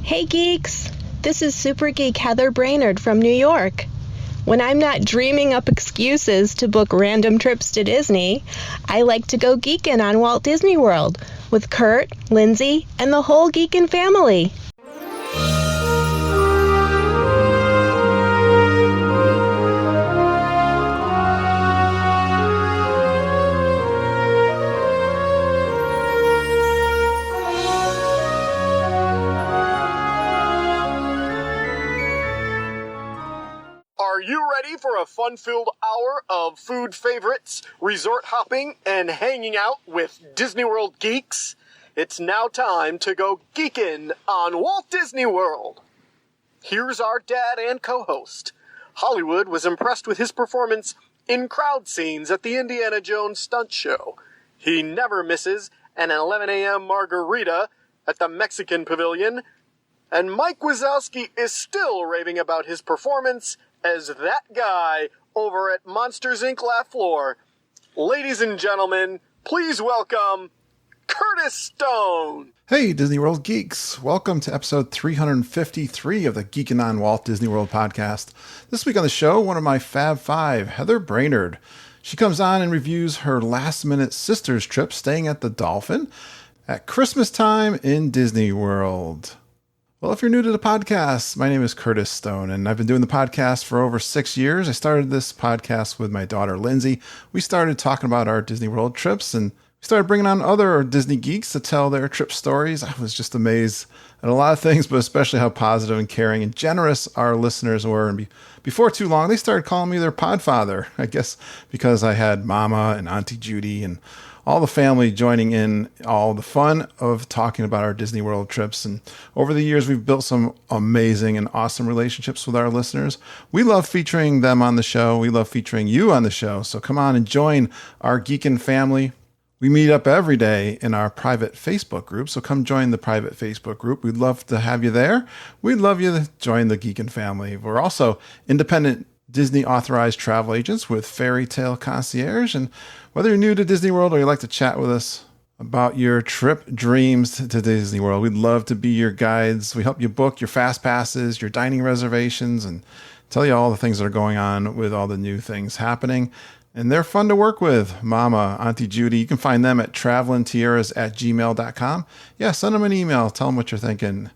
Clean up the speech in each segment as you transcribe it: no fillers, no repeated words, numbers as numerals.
Hey geeks! This is Super Geek Heather Brainerd from New York. When I'm not dreaming up excuses to book random trips to Disney, I like to go geekin' on Walt Disney World with Kurt, Lindsay, and the whole geekin' family. Are you ready for a fun-filled hour of food favorites, resort hopping, and hanging out with Disney World geeks? It's now time to go geekin' on Walt Disney World. Here's our dad and co-host. Hollywood was impressed with his performance in crowd scenes at the Indiana Jones stunt show. He never misses an 11 a.m. margarita at the Mexican Pavilion. And Mike Wazowski is still raving about his performance as that guy over at Monsters, Inc. Laugh Floor. Ladies and gentlemen, please welcome Curtis Stone. Hey, Disney World geeks. Welcome to episode 353 of the Geekin' on Walt Disney World podcast. This week on the show, one of my Fab Five, Heather Brainerd. She comes on and reviews her last-minute sister's trip staying at the Dolphin at Christmas time in Disney World. Well, if you're new to the podcast, my name is Curtis Stone, and I've been doing the podcast for over 6 years. I started this podcast with my daughter, Lindsay. We started talking about our Disney World trips, and we started bringing on other Disney geeks to tell their trip stories. I was just amazed at a lot of things, but especially how positive and caring and generous our listeners were. And before too long, they started calling me their podfather, I guess because I had Mama and Auntie Judy and all the family joining in all the fun of talking about our Disney World trips. And over the years, we've built some amazing and awesome relationships with our listeners. We love featuring them on the show. We love featuring you on the show. So come on and join our Geekin' family. We meet up every day in our private Facebook group. So come join the private Facebook group. We'd love to have you there. We'd love you to join the Geekin' family. We're also independent Disney authorized travel agents with Fairy Tale Concierge. And whether you're new to Disney World or you'd like to chat with us about your trip dreams to Disney World, we'd love to be your guides. We help you book your fast passes, your dining reservations, and tell you all the things that are going on with all the new things happening. And they're fun to work with. Mama, Auntie Judy, you can find them at travelingtiaras@gmail.com. Yeah, send them an email. Tell them what you're thinking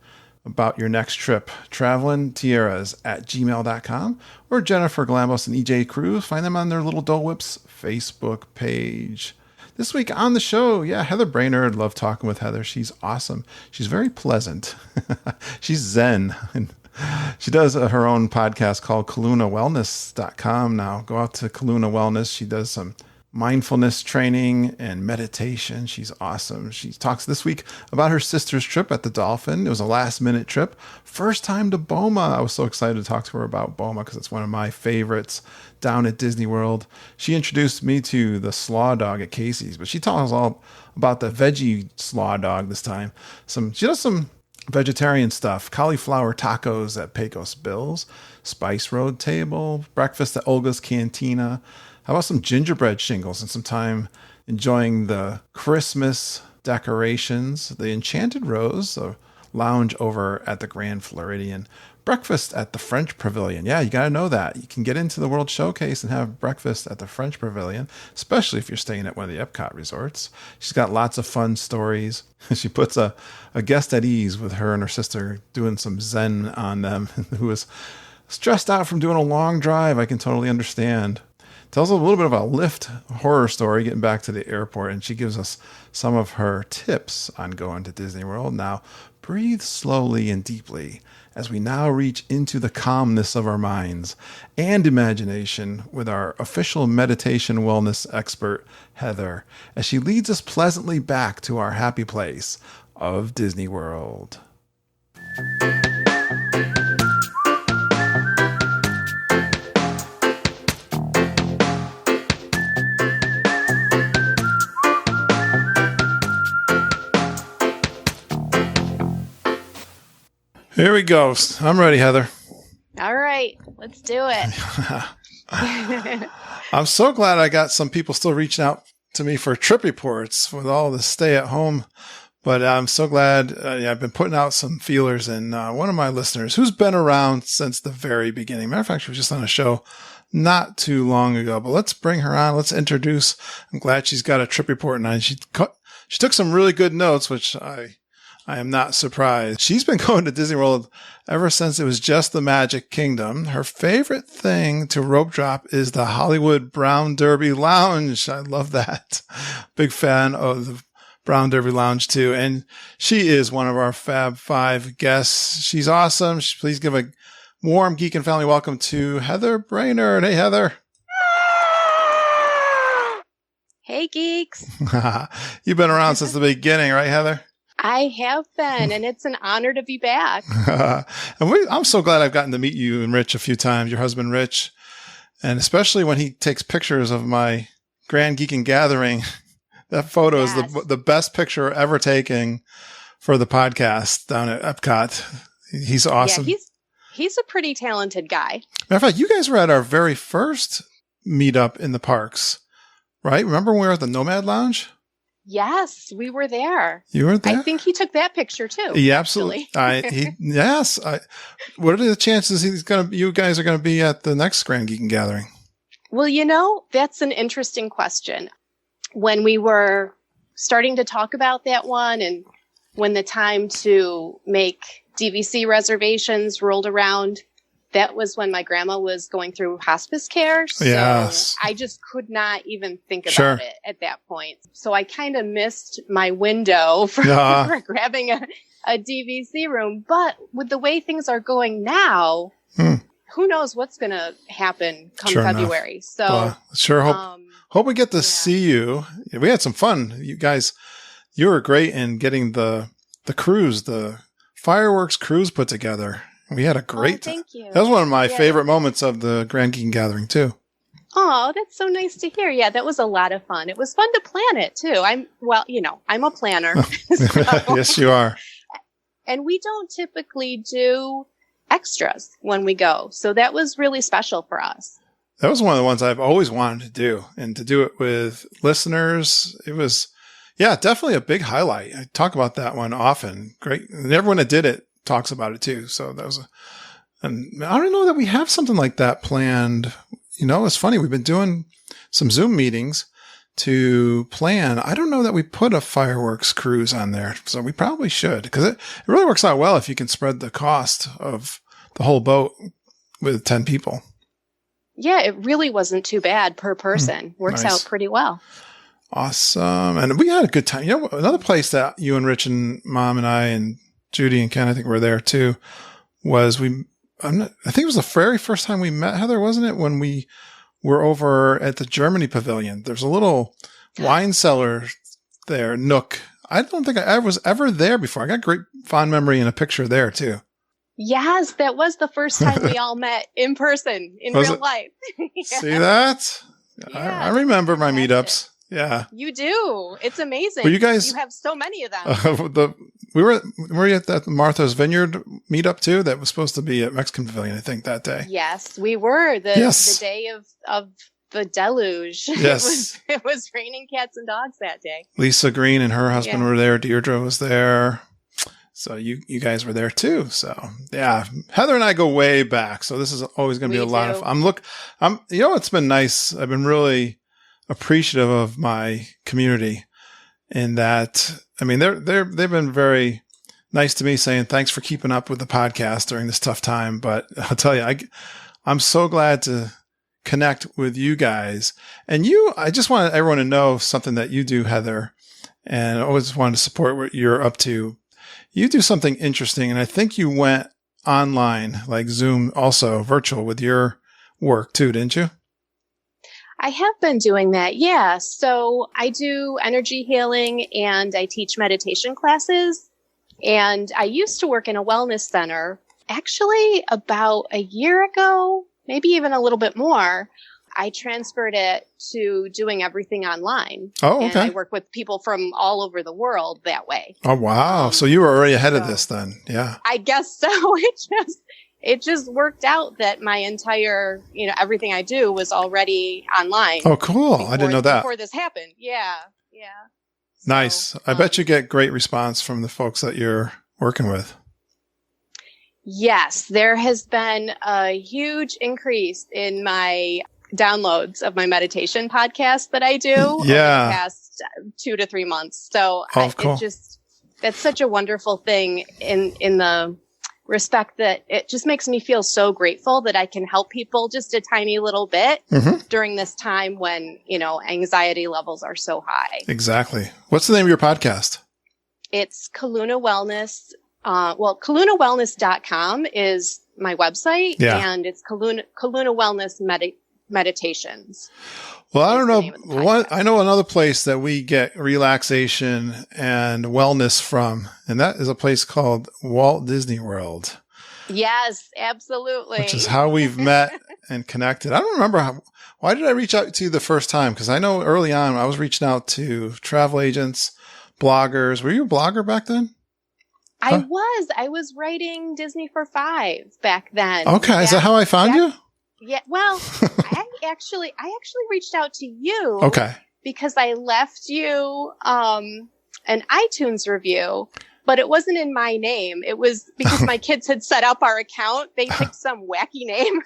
about your next trip. travelingtiaras@gmail.com, or Jennifer Glambos and EJ Cruz. Find them on their Little Dole Whips Facebook page. This week on the show, Heather Brainerd. Love talking with Heather. She's awesome. She's very pleasant. She's zen. And she does her own podcast called KalunaWellness.com. Now go out to Kaluna Wellness. She does some mindfulness training and meditation. She's awesome. She talks this week about her sister's trip at the Dolphin. It was a last-minute trip. First time to Boma. I was so excited to talk to her about Boma because it's one of my favorites down at Disney World. She introduced me to the slaw dog at Casey's, but she tells us all about the veggie slaw dog this time. She does some vegetarian stuff, cauliflower tacos at Pecos Bill's, Spice Road Table, breakfast at Olga's Cantina. How about some gingerbread shingles and some time enjoying the Christmas decorations, the Enchanted Rose, the lounge over at the Grand Floridian, breakfast at the French Pavilion. Yeah, you got to know that. You can get into the World Showcase and have breakfast at the French Pavilion, especially if you're staying at one of the Epcot resorts. She's got lots of fun stories. She puts a guest at ease with her and her sister doing some zen on them, who is stressed out from doing a long drive. I can totally understand. Tells a little bit of a Lyft horror story getting back to the airport, and she gives us some of her tips on going to Disney World. Now, breathe slowly and deeply as we now reach into the calmness of our minds and imagination with our official meditation wellness expert, Heather, as she leads us pleasantly back to our happy place of Disney World. Here we go. I'm ready, Heather. All right, let's do it. I'm so glad I got some people still reaching out to me for trip reports with all the stay-at-home But I'm so glad. I've been putting out some feelers, and one of my listeners who's been around since the very beginning. Matter of fact, she was just on a show not too long ago. But let's bring her on. Let's introduce. I'm glad she's got a trip report tonight. She took some really good notes, which I am not surprised. She's been going to Disney World ever since it was just the Magic Kingdom. Her favorite thing to rope drop is the Hollywood Brown Derby Lounge. I love that. Big fan of the Brown Derby Lounge too. And she is one of our Fab Five guests. She's awesome. Please give a warm Geek and Family welcome to Heather Brainerd. Hey, Heather. Hey, geeks. You've been around since the beginning, right, Heather? I have been, and it's an honor to be back. I'm so glad I've gotten to meet you and Rich a few times, your husband, Rich. And especially when he takes pictures of my Grand Geek and Gathering. That photo is the best picture ever taken for the podcast down at Epcot. He's awesome. Yeah, he's a pretty talented guy. Matter of fact, you guys were at our very first meetup in the parks, right? Remember when we were at the Nomad Lounge? Yes, we were there. You were there? I think he took that picture too. Yeah, absolutely. Yes. What are the chances you guys are going to be at the next Grand Geek and Gathering? Well, that's an interesting question. When we were starting to talk about that one, and when the time to make DVC reservations rolled around, that was when my grandma was going through hospice care. So yes. I just could not even think about it at that point. So I kind of missed my window for grabbing a DVC room. But with the way things are going now, who knows what's going to happen come February. Enough. So sure hope we get to see you. We had some fun. You guys, you were great in getting the cruise, the fireworks cruise put together. We had a great time. Thank you. That was one of my favorite moments of the Grand Geek and Gathering too. Oh, that's so nice to hear. Yeah, that was a lot of fun. It was fun to plan it too. I'm a planner. So. Yes, you are. And we don't typically do extras when we go. So that was really special for us. That was one of the ones I've always wanted to do, and to do it with listeners. It was, definitely a big highlight. I talk about that one often. Great. And everyone that did it talks about it too. So that was and I don't know that we have something like that planned. It's funny. We've been doing some Zoom meetings to plan. I don't know that we put a fireworks cruise on there. So we probably should, because it really works out well if you can spread the cost of the whole boat with 10 people. Yeah, it really wasn't too bad per person. Works out pretty well. Awesome. And we had a good time. Another place that you and Rich and Mom and I and Judy and Ken, I think, were there too, was I think it was the very first time we met, Heather, wasn't it? When we were over at the Germany Pavilion. There's a little wine cellar there, Nook. I don't think I was ever there before. I got great fond memory and a picture there too. Yes, that was the first time we all met in person, in real life. Yeah. See that? Yeah, I remember my meetups. Yeah. You do. It's amazing. Well, you guys, you have so many of them. Were you at that Martha's Vineyard meetup too? That was supposed to be at Mexican Pavilion, I think, that day. Yes, we were. The day of the deluge. Yes. It was raining cats and dogs that day. Lisa Green and her husband were there. Deirdre was there. So you guys were there too. So yeah, Heather and I go way back. So this is always going to be a lot of fun. It's been nice. I've been really appreciative of my community in that. I mean, they've been very nice to me, saying thanks for keeping up with the podcast during this tough time. But I'll tell you, I'm so glad to connect with you guys. And I just want everyone to know something that you do, Heather, and I always wanted to support what you're up to. You do something interesting, and I think you went online, like Zoom, also virtual with your work too, didn't you? I have been doing that, yeah. So I do energy healing and I teach meditation classes. And I used to work in a wellness center. Actually, about a year ago, maybe even a little bit more, I transferred it to doing everything online. Oh, okay. And I work with people from all over the world that way. Oh, wow. So you were already ahead of this then. Yeah. I guess so. It just worked out that my entire, everything I do was already online. Oh, cool. I didn't know that. Before this happened. Yeah. Nice. I bet you get great response from the folks that you're working with. Yes, there has been a huge increase in my downloads of my meditation podcast that I do over the past 2 to 3 months. So cool. That's such a wonderful thing in the respect that it just makes me feel so grateful that I can help people just a tiny little bit during this time when, anxiety levels are so high. Exactly. What's the name of your podcast? It's Kaluna Wellness. KalunaWellness.com is my website, and it's Kaluna Wellness Meditations. Well, I don't know. I know another place that we get relaxation and wellness from, and that is a place called Walt Disney World. Yes, absolutely. Which is how we've met and connected. I don't remember why did I reach out to you the first time? Because I know early on I was reaching out to travel agents, bloggers. Were you a blogger back then? I was writing Disney for Five back then. Okay. Is that how I found you? Yeah. Well, I actually reached out to you. Okay. Because I left you an iTunes review, but it wasn't in my name. It was because my kids had set up our account. They picked some wacky name.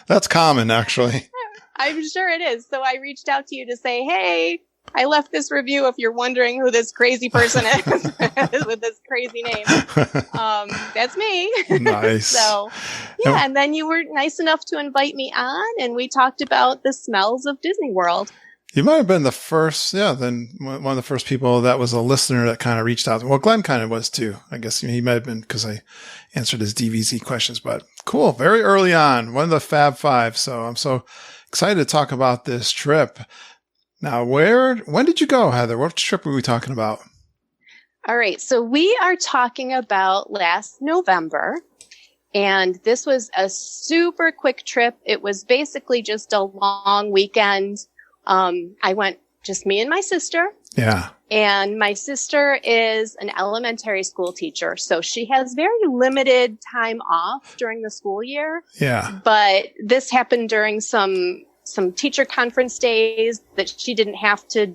That's common, actually. I'm sure it is. So I reached out to you to say, hey, I left this review if you're wondering who this crazy person is with this crazy name. That's me. Nice. So, yeah. And then you were nice enough to invite me on, and we talked about the smells of Disney World. You might have been the first, then one of the first people that was a listener that kind of reached out. Well, Glenn kind of was too. I guess he might have been because I answered his DVZ questions, but cool. Very early on, one of the Fab Five. So I'm so excited to talk about this trip. Now, when did you go, Heather? What trip were we talking about? All right. So we are talking about last November, and this was a super quick trip. It was basically just a long weekend. I went just me and my sister. Yeah. And my sister is an elementary school teacher, so she has very limited time off during the school year. Yeah. But this happened during some teacher conference days that she didn't have to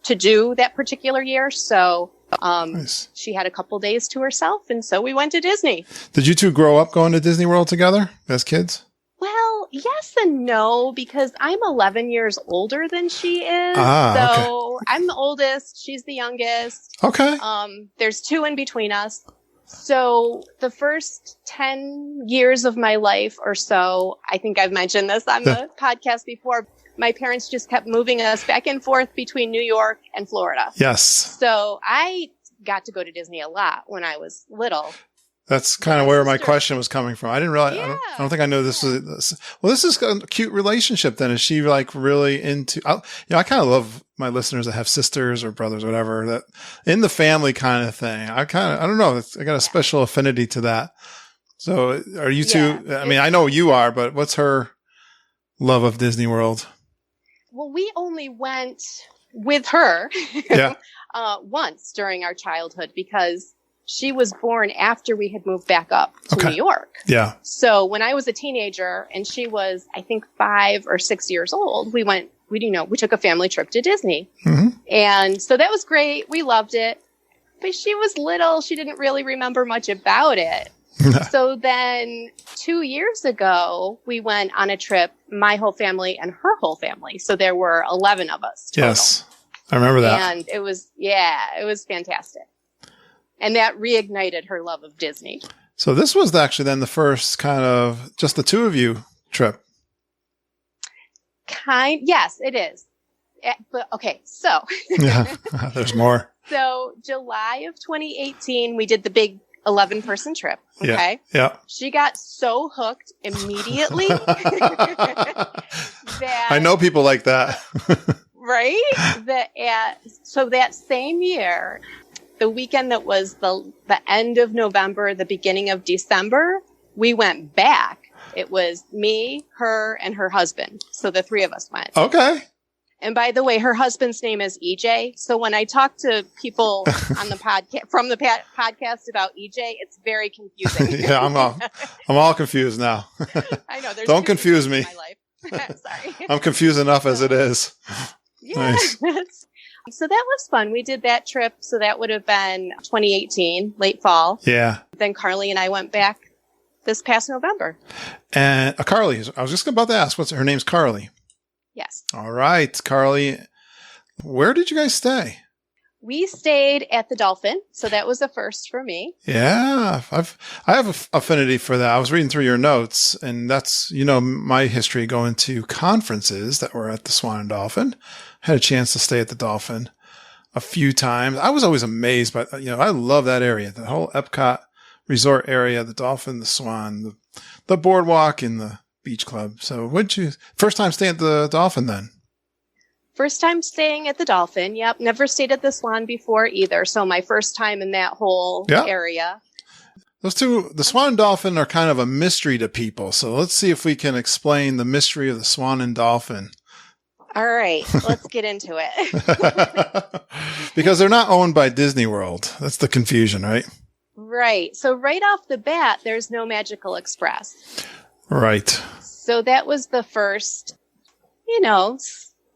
do that particular year. So, nice. She had a couple days to herself. And so we went to Disney. Did you two grow up going to Disney World together as kids? Well, yes and no, because I'm 11 years older than she is. So okay. I'm the oldest. She's the youngest. Okay. There's 2 in between us. So the first 10 years of my life or so, I think I've mentioned this on the podcast before, my parents just kept moving us back and forth between New York and Florida. Yes. So I got to go to Disney a lot when I was little. That's kind of where my question was coming from. I didn't realize, I don't think I know this was, well, this is a cute relationship then. Is she like really into, I kind of love my listeners that have sisters or brothers or whatever, that in the family kind of thing. I don't know. I got a special affinity to that. So are you two, I mean, I know you are, but what's her love of Disney World? Well, we only went with her once during our childhood because she was born after we had moved back up to New York. Yeah. So when I was a teenager and she was, I think, 5 or 6 years old, we took a family trip to Disney. Mm-hmm. And so that was great. We loved it. But she was little. She didn't really remember much about it. So then 2 years ago, we went on a trip, my whole family and her whole family. So there were 11 of us total. Yes. I remember that. And it was fantastic. And that reignited her love of Disney. So this was actually then the first kind of just the 2 of you trip. Yes, it is. But okay, so. Yeah, there's more. So July of 2018, we did the big 11-person trip. Okay. Yeah. She got so hooked immediately that I know people like that. Right? So that same year, the weekend that was the end of November, the beginning of December, we went back. It was me, her, and her husband. So the 3 of us went. Okay. And by the way, her husband's name is EJ. So when I talk to people on the podcast about EJ, it's very confusing. Yeah, I'm all confused now. I know. Don't confuse me. In my life. Sorry. I'm confused enough as it is. Yeah. Nice. So that was fun. We did that trip. So that would have been 2018, late fall. Yeah. Then Carly and I went back this past November. And Carly, I was just about to ask, her name's Carly. Yes. All right, Carly. Where did you guys stay? We stayed at the Dolphin, so that was a first for me. Yeah, I have an affinity for that. I was reading through your notes, and that's, my history going to conferences that were at the Swan and Dolphin. Had a chance to stay at the Dolphin a few times. I was always amazed by, I love that area, the whole Epcot resort area, the Dolphin, the Swan, the boardwalk, and the beach club. So first time staying at the Dolphin then? First time staying at the Dolphin. Yep. Never stayed at the Swan before either. So my first time in that whole area. Those two, the Swan and Dolphin, are kind of a mystery to people. So let's see if we can explain the mystery of the Swan and Dolphin. All right. Let's get into it. Because they're not owned by Disney World. That's the confusion, right? Right. So right off the bat, there's no Magical Express. Right. So that was the first,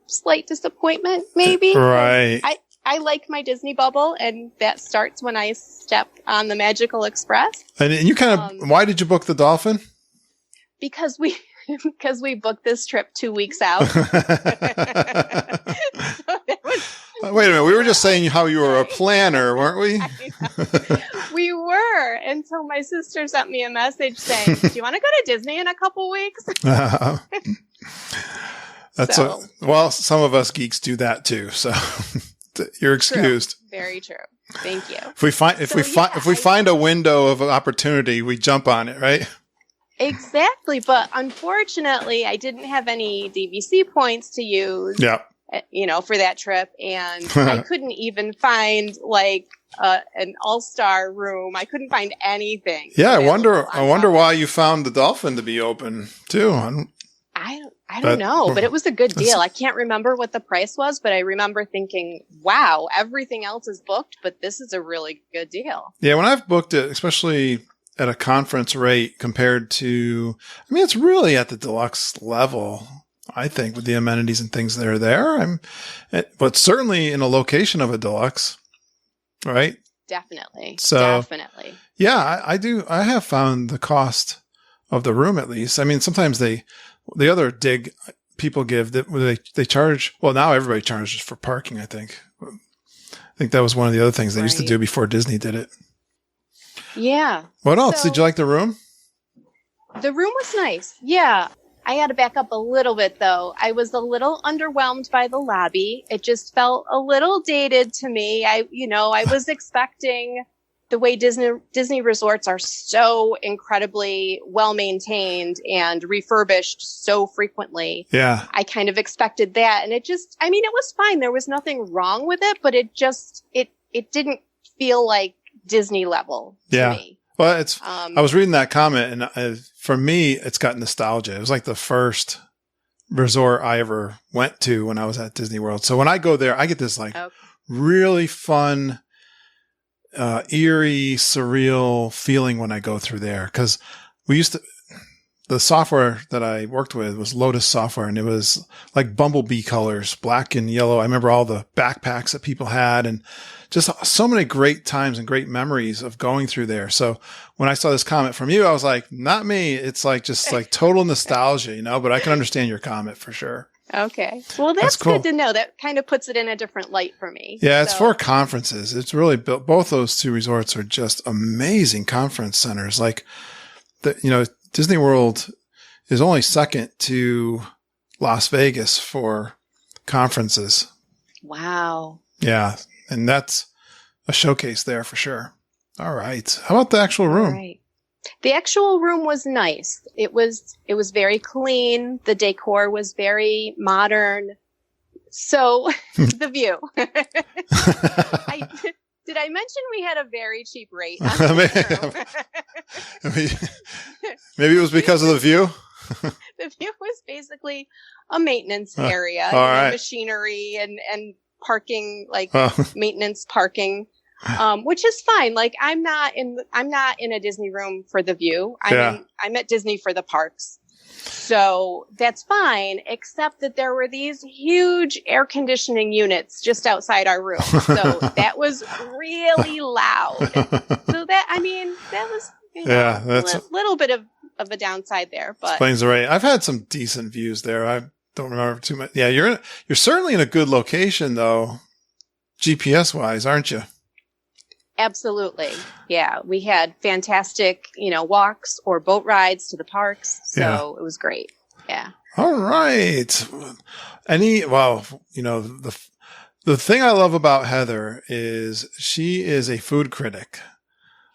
slight disappointment, maybe. Right. I like my Disney bubble, and that starts when I step on the Magical Express. And you kind of, why did you book the Dolphin? Because we booked this trip 2 weeks out. Wait a minute. We were just saying how you were a planner, weren't we? We were, until my sister sent me a message saying, do you want to go to Disney in a couple weeks? Well, some of us geeks do that too. So you're excused. True. Very true. Thank you. If we find a window of opportunity, we jump on it, right? Exactly. But unfortunately, I didn't have any DVC points to use. Yeah. For that trip, and I couldn't even find an all-star room. I couldn't find anything. Yeah, I wonder why you found the Dolphin to be open too. I don't know, but it was a good deal. I can't remember what the price was, but I remember thinking, wow, everything else is booked, but this is a really good deal. Yeah, when I've booked it, especially at a conference rate compared to, it's really at the deluxe level, I think, with the amenities and things that are there. But certainly in a location of a deluxe, right? Definitely. So, definitely. Yeah, I do. I have found the cost of the room, at least. Sometimes the other dig people give that they charge. Well, now everybody charges for parking, I think. I think that was one of the other things they used to do before Disney did it. Yeah. What else? Did you like the room? The room was nice. Yeah. I had to back up a little bit, though. I was a little underwhelmed by the lobby. It just felt a little dated to me. I was expecting the way Disney resorts are so incredibly well maintained and refurbished so frequently. Yeah. I kind of expected that. And it was fine. There was nothing wrong with it, but it didn't feel like Disney level to me. Well, I was reading that comment, and for me, it's got nostalgia. It was like the first resort I ever went to when I was at Disney World. So when I go there, I get this really fun, eerie, surreal feeling when I go through there. Because the software that I worked with was Lotus software, and it was like bumblebee colors, black and yellow. I remember all the backpacks that people had, and just so many great times and great memories of going through there. So when I saw this comment from you, I was like, not me. It's just total nostalgia, but I can understand your comment for sure. Okay. Well, that's cool. Good to know. That kind of puts it in a different light for me. Yeah, it's for conferences. It's really built. Both those two resorts are just amazing conference centers. Disney World is only second to Las Vegas for conferences. Wow. Yeah. And that's a showcase there for sure. All right. How about the actual room? Right. The actual room was nice. It was very clean. The decor was very modern. So the view. Did I mention we had a very cheap rate on the room? Maybe it was because of the view. The view was basically a maintenance area, machinery and parking, maintenance parking, which is fine. I'm not in a Disney room for the view. I'm at Disney for the parks. So that's fine, except that there were these huge air conditioning units just outside our room. So that was really loud. So that was, that's a little bit of a downside there. But explains the rate. I've had some decent views there. I don't remember too much. Yeah, you're certainly in a good location though, GPS wise, aren't you? Absolutely. Yeah. We had fantastic, walks or boat rides to the parks. So it was great. Yeah. All right. The thing I love about Heather is she is a food critic.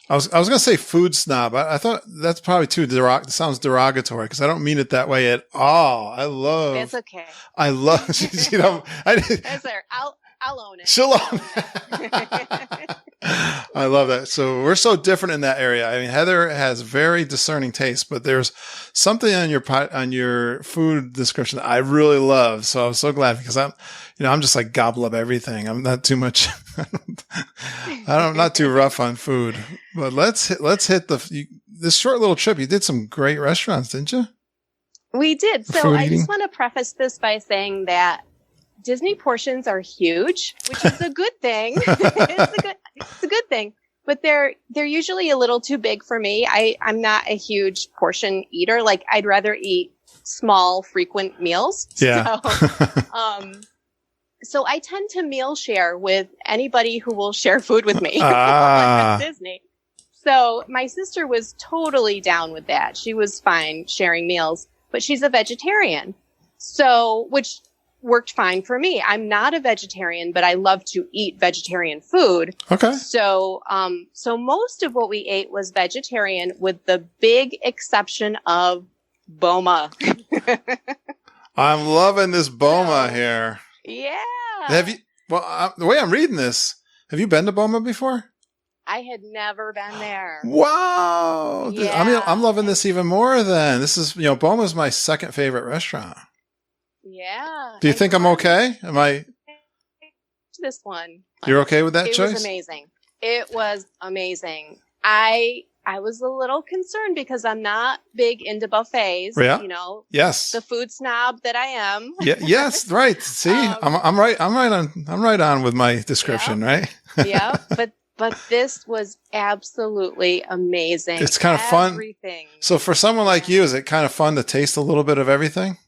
I was going to say food snob. I thought that's probably sounds derogatory because I don't mean it that way at all. That's okay. I love, That's there. I'll own it. She'll own it. I love that. So we're so different in that area. I mean, Heather has very discerning taste, but there's something on your food description that I really love. So I'm so glad because I'm just like gobble up everything. I'm not too much. I'm not too rough on food, but let's hit this short little trip. You did some great restaurants, didn't you? We did. So I just want to preface this by saying that Disney portions are huge, which is a good thing. It's a good thing, but they're usually a little too big for me. I'm not a huge portion eater. Like I'd rather eat small, frequent meals. Yeah. So I tend to meal share with anybody who will share food with me at Disney. So my sister was totally down with that. She was fine sharing meals, but she's a vegetarian. So, which worked fine for me. I'm not a vegetarian, but I love to eat vegetarian food. Okay. So most of what we ate was vegetarian with the big exception of Boma. I'm loving this Boma here. Yeah. The way I'm reading this, have you been to Boma before? I had never been there. Wow. Yeah. I mean, I'm loving this even more then. This is, Boma's my second favorite restaurant. Yeah. Do you think I'm okay? Am I? This one. You're okay with that choice? It was amazing. It was amazing. I was a little concerned because I'm not big into buffets. Yeah. Yes. The food snob that I am. Yeah. Yes. Right. See, I'm right. I'm right on with my description. Right. Yeah. But this was absolutely amazing. It's kind of fun. So for someone like you, is it kind of fun to taste a little bit of everything?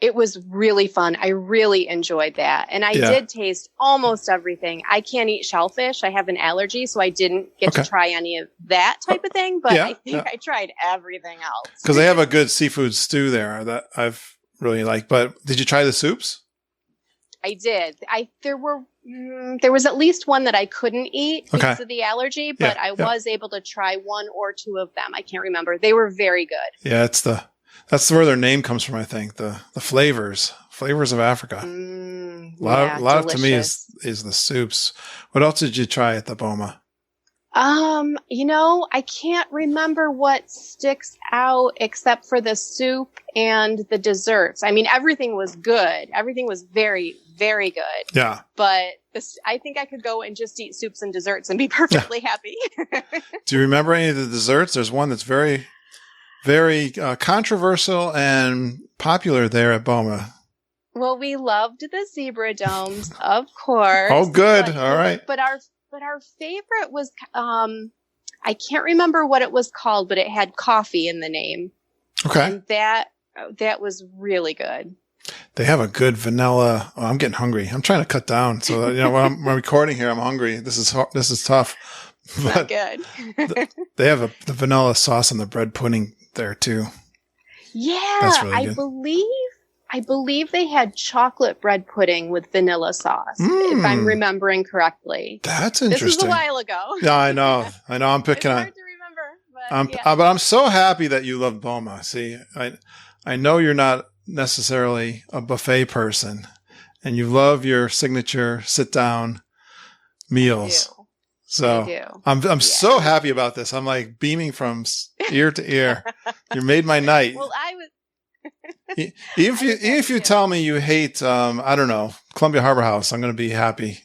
It was really fun. I really enjoyed that. And I did taste almost everything. I can't eat shellfish. I have an allergy, so I didn't get to try any of that type of thing. But I think I tried everything else. Because they have a good seafood stew there that I've really liked. But did you try the soups? I did. There was at least one that I couldn't eat because of the allergy, but I was able to try one or two of them. I can't remember. They were very good. Yeah, that's where their name comes from, I think. The flavors of Africa. A lot of to me is the soups. What else did you try at the Boma? I can't remember what sticks out except for the soup and the desserts. I mean, everything was good. Everything was very, very good. Yeah. But I think I could go and just eat soups and desserts and be perfectly happy. Do you remember any of the desserts? There's one that's very, very controversial and popular there at Boma. Well, we loved the zebra domes, of course. Oh, good. All right. But our favorite was, I can't remember what it was called, but it had coffee in the name. Okay. And that was really good. They have a good vanilla. Oh, I'm getting hungry. I'm trying to cut down. So, when I'm recording here, I'm hungry. This is tough. Not good. They have the vanilla sauce on the bread pudding there too. Yeah. That's really good. I believe they had chocolate bread pudding with vanilla sauce, if I'm remembering correctly. That's interesting. This was a while ago. Yeah, I know. I'm picking on. It's hard to remember. But I'm so happy that you love Boma. See, I know you're not necessarily a buffet person, and you love your signature sit down meals. So I'm so happy about this. I'm like beaming from ear to ear. You made my night. Well, I was. Even if you tell me you hate, I don't know, Columbia Harbor House, I'm going to be happy.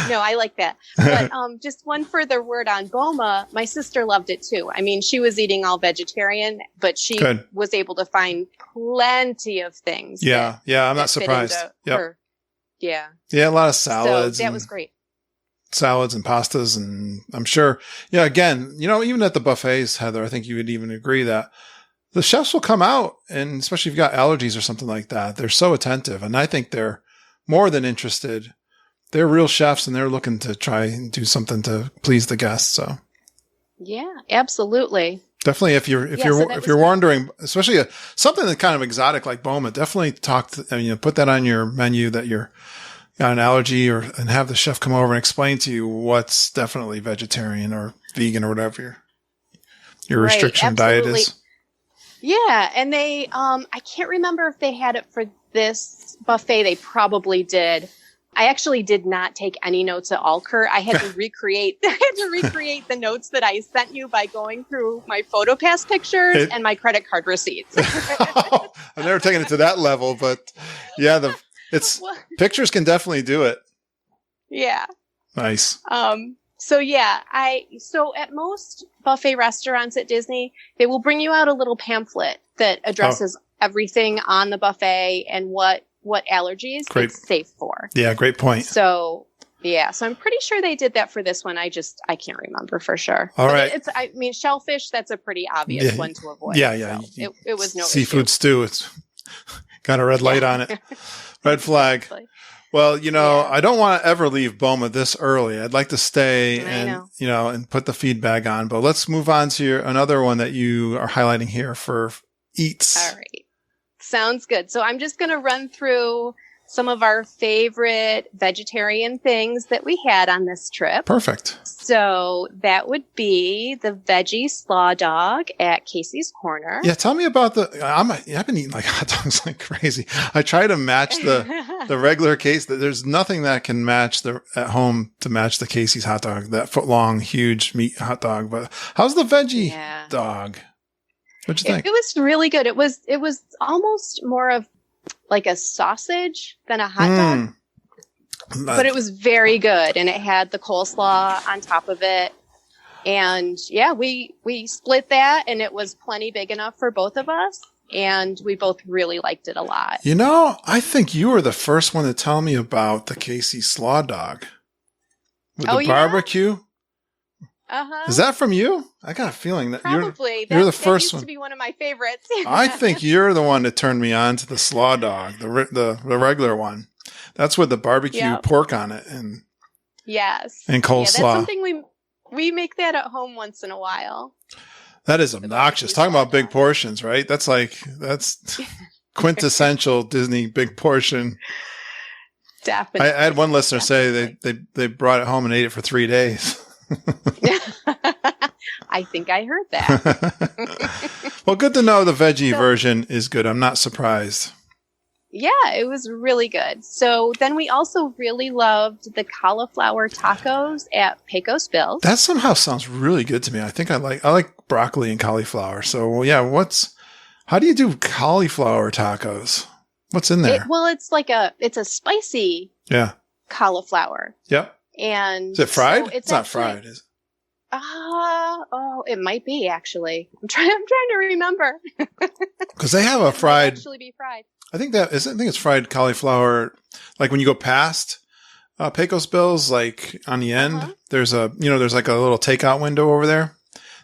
No, I like that. But just one further word on Boma. My sister loved it too. I mean, she was eating all vegetarian, but she was able to find plenty of things. Yeah, I'm not surprised. Yep. Yeah. Yeah, a lot of salads. So that was great. Salads and pastas, and I'm sure, again, even at the buffets, Heather, I think you would even agree that the chefs will come out, and especially if you've got allergies or something like that, they're so attentive, and I think they're more than interested. They're real chefs, and they're looking to try and do something to please the guests. So, yeah, absolutely. Definitely, if you're wondering, especially something that's kind of exotic like Boma, definitely put that on your menu that you're got an allergy, and have the chef come over and explain to you what's definitely vegetarian or vegan or whatever your restriction diet is. Yeah, and they I can't remember if they had it for this buffet. They probably did. I actually did not take any notes at all, Kurt. I had to recreate the notes that I sent you by going through my PhotoPass pictures and my credit card receipts. I've never taken it to that level, but yeah, pictures can definitely do it. Yeah. Nice. So at most buffet restaurants at Disney, they will bring you out a little pamphlet that addresses everything on the buffet and what allergies it's safe for. Yeah, great point. So I'm pretty sure they did that for this one. I can't remember for sure. All right. Shellfish, that's a pretty obvious one to avoid. Yeah. So it was no seafood stew. It's got a red light on it. Red flag. Exactly. Well, I don't want to ever leave Boma this early. I'd like to stay and put the feedback on. But let's move on to another one that you are highlighting here for eats. All right. Sounds good. So I'm just going to run through some of our favorite vegetarian things that we had on this trip. Perfect. So that would be the veggie slaw dog at Casey's Corner. Yeah, tell me about I've been eating like hot dogs like crazy. I try to match the regular case. There's nothing that can match at home to match the Casey's hot dog, that foot long, huge meat hot dog. But how's the veggie dog? What'd you think? It was really good. It was almost more of like a sausage than a hot dog. But it was very good, and it had the coleslaw on top of it. And yeah, we split that, and it was plenty big enough for both of us, and we both really liked it a lot. I think you were the first one to tell me about the Casey Slaw Dog with the barbecue. Uh-huh. Is that from you? I got a feeling that probably you're the first one. That used to be one of my favorites. I think you're the one that turned me on to the slaw dog, the regular one. That's with the barbecue pork on it and and coleslaw. Yeah, that's something we make that at home once in a while. That is obnoxious. Talking about big portions, right? That's quintessential Disney big portion. Definitely. I had one listener say they brought it home and ate it for 3 days. I think I heard that. Well, good to know the veggie version is good. I'm not surprised. Yeah, it was really good. So then we also really loved the cauliflower tacos at Pecos Bill's. That somehow sounds really good to me. I think I like broccoli and cauliflower. So yeah, how do you do cauliflower tacos? What's in there? It's a spicy cauliflower. Yep. And is it fried? So it's not fried, is it? It might be actually. I'm trying to remember. Because they have a fried. It might actually be fried. I think it's fried cauliflower. Like when you go past Pecos Bill's, like on the end, there's there's like a little takeout window over there.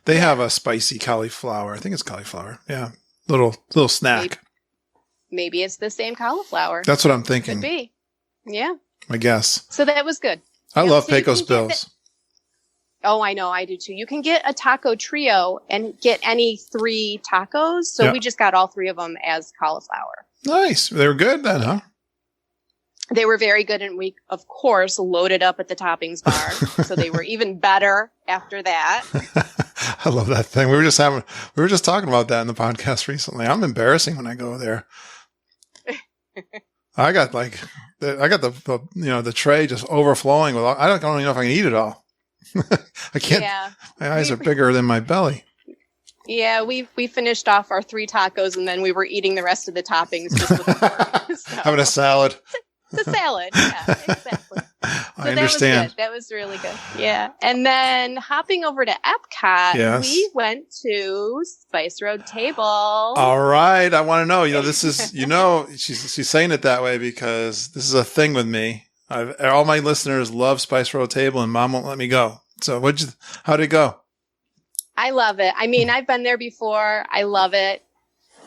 They have a spicy cauliflower. I think it's cauliflower. Yeah, little snack. Maybe it's the same cauliflower. That's what I'm thinking. Could be. Yeah. I guess. So that was good. I love Pecos Bill's. Oh, I know. I do too. You can get a taco trio and get any 3 tacos. So we just got all 3 of them as cauliflower. Nice. They were good then, huh? They were very good. And we, of course, loaded up at the toppings bar. So they were even better after that. I love that thing. We were just talking about that in the podcast recently. I'm embarrassing when I go there. I got the tray just overflowing with I don't even know if I can eat it all. I can't. Yeah. My eyes are bigger than my belly. Yeah, we finished off our 3 tacos and then we were eating the rest of the toppings just with the pork. So. Having a salad. It's a salad. Yeah, exactly. I understand. That was really good. Yeah. And then hopping over to Epcot, Yes. we went to Spice Road Table. All right. I want to know, this is, she's saying it that way because this is a thing with me. All my listeners love Spice Road Table and Mom won't let me go. So how'd it go? I love it. I mean, I've been there before. I love it.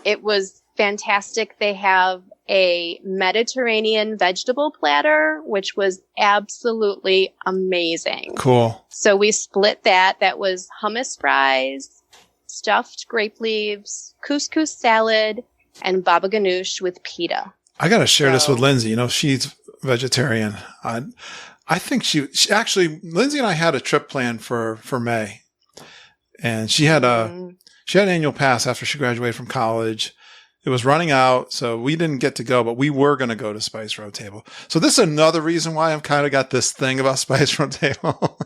It was fantastic. They have a Mediterranean vegetable platter, which was absolutely amazing. Cool. So we split that. That was hummus fries, stuffed grape leaves, couscous salad, and baba ganoush with pita. I got to share this with Lindsay. She's vegetarian. I think she actually, Lindsay and I had a trip planned for May, and she had an annual pass after she graduated from college. It was running out, so we didn't get to go, but we were going to go to Spice Road Table. So this is another reason why I've kind of got this thing about Spice Road Table.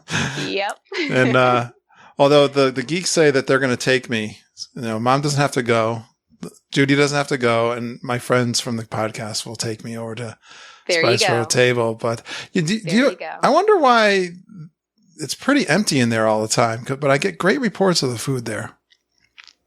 Yep. And although the geeks say that they're going to take me, Mom doesn't have to go, Judy doesn't have to go, and my friends from the podcast will take me over to Spice Road Table. But I wonder why it's pretty empty in there all the time, but I get great reports of the food there.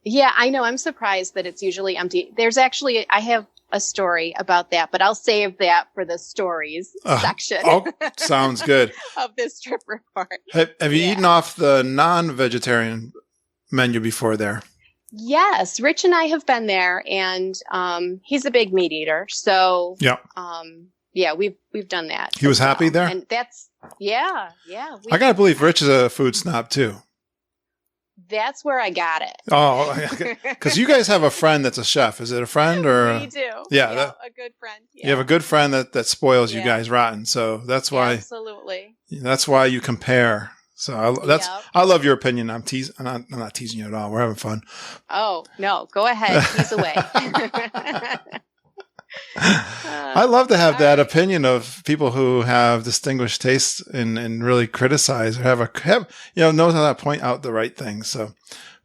Yeah, I know. I'm surprised that it's usually empty. I have a story about that, but I'll save that for the stories section. Oh, sounds good. Of this trip report. Have you eaten off the non-vegetarian menu before there? Yes, Rich and I have been there, and he's a big meat eater. So we've done that. He was happy there? And that's yeah. I gotta believe Rich is a food snob too. That's where I got it. Oh, because you guys have a friend that's a chef. Is it a friend or? We do. Yeah, a good friend. Yeah. You have a good friend that spoils you guys rotten. So that's why. Absolutely. That's why you compare. So I love your opinion. I'm not teasing you at all. We're having fun. Oh no, go ahead. Tease away. I love to have that opinion of people who have distinguished tastes and really criticize or have knows how to point out the right things. So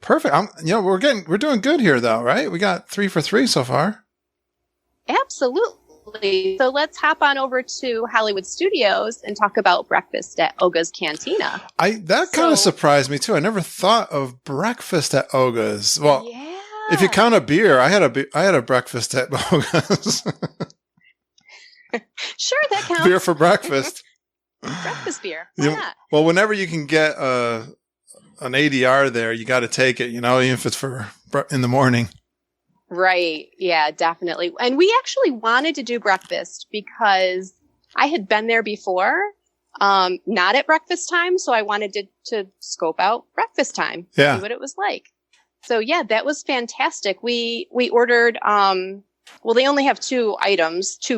perfect. We're doing good here though, right? We got 3 for 3 so far. Absolutely. So let's hop on over to Hollywood Studios and talk about breakfast at Oga's Cantina. That kind of surprised me too. I never thought of breakfast at Oga's. Well, yeah. If you count a beer, I had a breakfast at Boga's. Sure, that counts. Beer for breakfast. Breakfast beer. Why not? Well, whenever you can get an ADR there, you got to take it. Even if it's for in the morning. Right. Yeah, definitely. And we actually wanted to do breakfast because I had been there before, not at breakfast time, so I wanted to scope out breakfast time, see what it was like. So yeah, that was fantastic. We ordered, they only have 2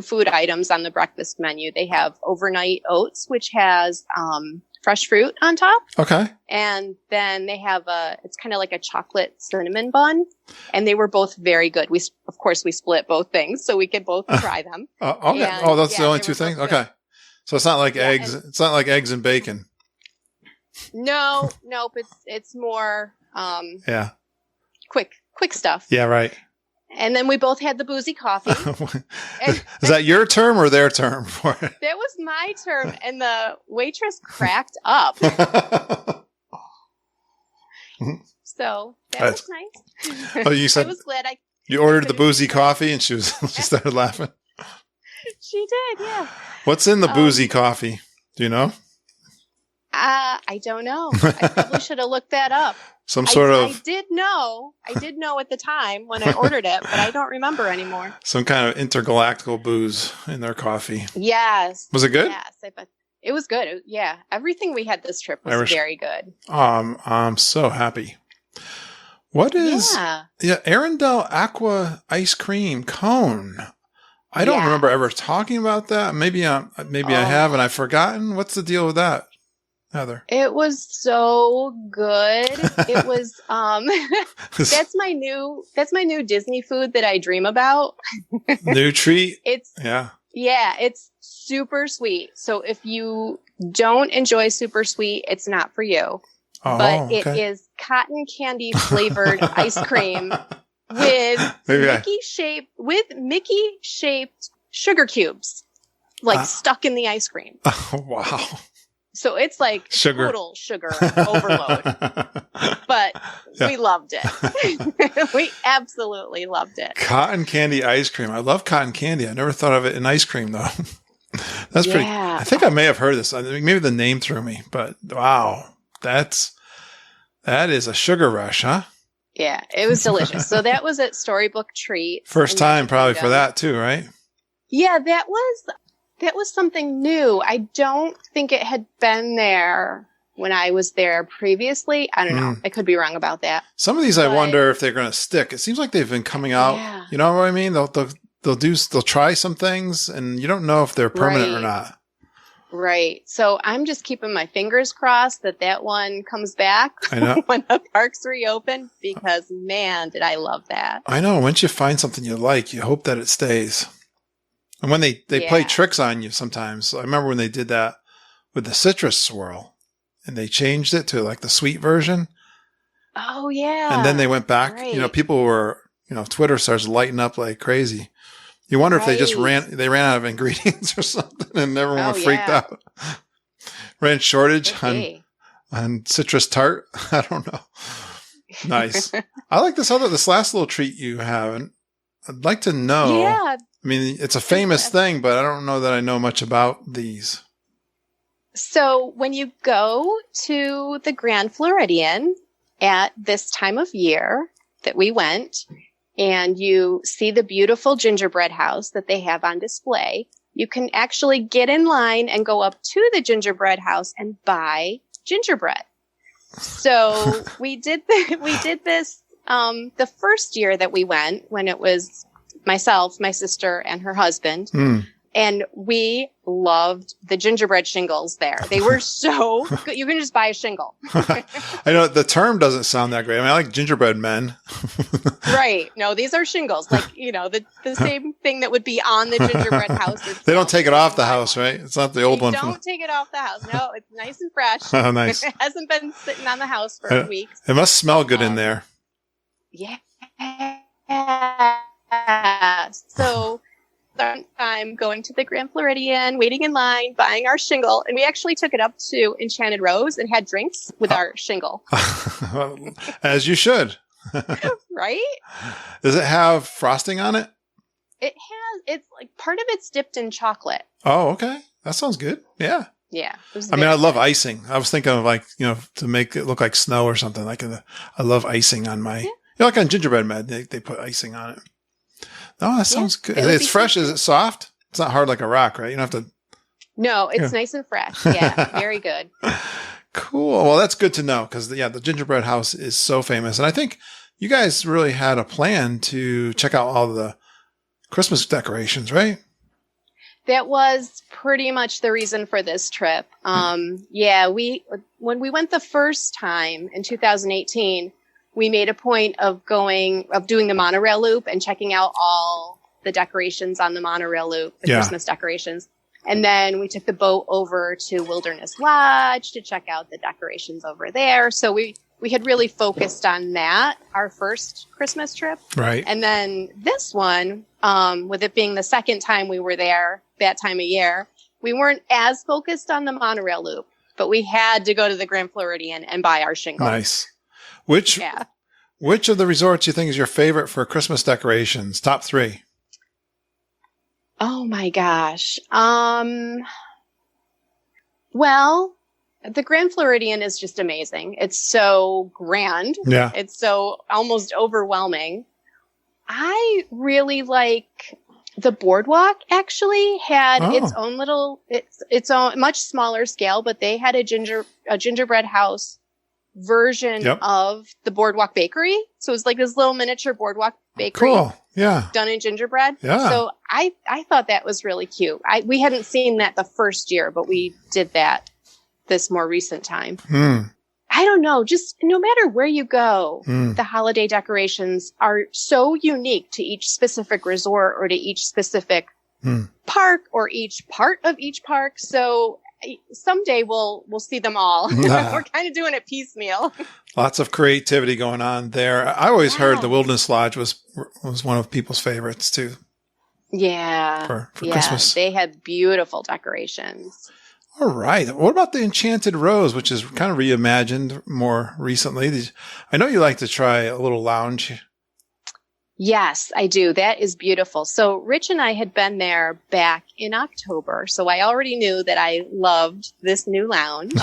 food items on the breakfast menu. They have overnight oats, which has, fresh fruit on top. Okay. And then they have it's kind of like a chocolate cinnamon bun, and they were both very good. We split both things so we could both try them. Okay. And, that's the only 2 things. Good. Okay. So it's not like eggs. It's not like eggs and bacon. No, nope. It's more, quick stuff. Yeah, right. And then we both had the boozy coffee. Is that your term or their term for it? That was my term, and the waitress cracked up. So that was nice. Oh, you said I was glad you ordered the boozy coffee, and she started laughing. She did, yeah. What's in the boozy coffee? Do you know? I don't know. I probably should have looked that up. I did know at the time when I ordered it, but I don't remember anymore. Some kind of intergalactical booze in their coffee. Yes. Was it good? Yes. It was good. Yeah. Everything we had this trip was very good. I'm so happy. What is Arendelle Aqua ice cream cone? I don't remember ever talking about that. Maybe I have and I've forgotten. What's the deal with that, Heather? It was so good. It was that's my new Disney food that I dream about. New treat. It's super sweet. So if you don't enjoy super sweet, it's not for you. Oh, but it is cotton candy flavored ice cream with Mickey shaped sugar cubes. like stuck in the ice cream. Oh, wow. So it's like total sugar overload. But we loved it. We absolutely loved it. Cotton candy ice cream. I love cotton candy. I never thought of it in ice cream, though. That's pretty. I think I may have heard this. I think maybe the name threw me, but wow, that is a sugar rush, huh? Yeah, it was delicious. So that was at Storybook Treats. First time probably for that too, right? Yeah, that was something new. I don't think it had been there when I was there previously. I don't know. I could be wrong about that. Some of these, I wonder if they're going to stick. It seems like they've been coming out. Yeah. You know what I mean? They'll try some things, and you don't know if they're permanent or not. Right. So I'm just keeping my fingers crossed that one comes back when the parks reopen, because man, did I love that. I know. Once you find something you like, you hope that it stays. And when they play tricks on you sometimes. I remember when they did that with the citrus swirl, and they changed it to like the sweet version. Oh yeah. And then they went back, right. People were, Twitter starts lighting up like crazy. You wonder if they just ran out of ingredients or something, and everyone freaked out. Ran shortage on citrus tart. I don't know. Nice. I like this last little treat you have, and I'd like to know. Yeah. I mean, it's a famous thing, but I don't know that I know much about these. So when you go to the Grand Floridian at this time of year that we went, and you see the beautiful gingerbread house that they have on display, you can actually get in line and go up to the gingerbread house and buy gingerbread. So we did this the first year that we went, when it was myself, my sister, and her husband. And we loved the gingerbread shingles there. They were so good. You can just buy a shingle. I know the term doesn't sound that great. I mean, I like gingerbread men. Right. No, these are shingles. Like, the same thing that would be on the gingerbread house. They don't take it off the house, right? It's not the old one. Don't take it off the house. No, it's nice and fresh. Oh, nice. It hasn't been sitting on the house for weeks. It must smell good in there. Yeah. So I'm going to the Grand Floridian, waiting in line, buying our shingle, and we actually took it up to Enchanted Rose and had drinks with our shingle. As you should. Right? Does it have frosting on it? It has. It's like part of it's dipped in chocolate. Oh, okay. That sounds good. Yeah. Yeah. I mean, I love icing. I was thinking of like, to make it look like snow or something. Like I love icing on my, like on gingerbread man, they put icing on it. Oh, that sounds good. It's fresh. Is it soft? It's not hard like a rock, right? You don't have to. No, it's nice and fresh. Yeah, very good. Cool. Well, that's good to know, because the gingerbread house is so famous. And I think you guys really had a plan to check out all the Christmas decorations, right? That was pretty much the reason for this trip. When we went the first time in 2018, we made a point of doing the monorail loop and checking out all the decorations on the monorail loop, the Christmas decorations. And then we took the boat over to Wilderness Lodge to check out the decorations over there. So we had really focused on that, our first Christmas trip. Right. And then this one, with it being the second time we were there that time of year, we weren't as focused on the monorail loop, but we had to go to the Grand Floridian and buy our shingle. Nice. Which of the resorts do you think is your favorite for Christmas decorations? Top 3. Oh my gosh. Well, the Grand Floridian is just amazing. It's so grand. Yeah. It's so almost overwhelming. I really like the boardwalk. Actually had its own little, its own much smaller scale, but they had a gingerbread house version of the boardwalk bakery. So it was like this little miniature boardwalk bakery. Cool. Yeah. Done in gingerbread. Yeah. So I thought that was really cute. We hadn't seen that the first year, but we did that this more recent time. I don't know, just no matter where you go, the holiday decorations are so unique to each specific resort or to each specific park or each part of each park. So someday we'll see them all. We're kind of doing it piecemeal. Lots of creativity going on there. I always heard the Wilderness Lodge was one of people's favorites too. Yeah. for Yeah. Christmas. They had beautiful decorations. All right. What about the Enchanted Rose, which is kind of reimagined more recently? I know you like to try a little lounge. Yes, I do. That is beautiful. So Rich and I had been there back in October, so I already knew that I loved this new lounge.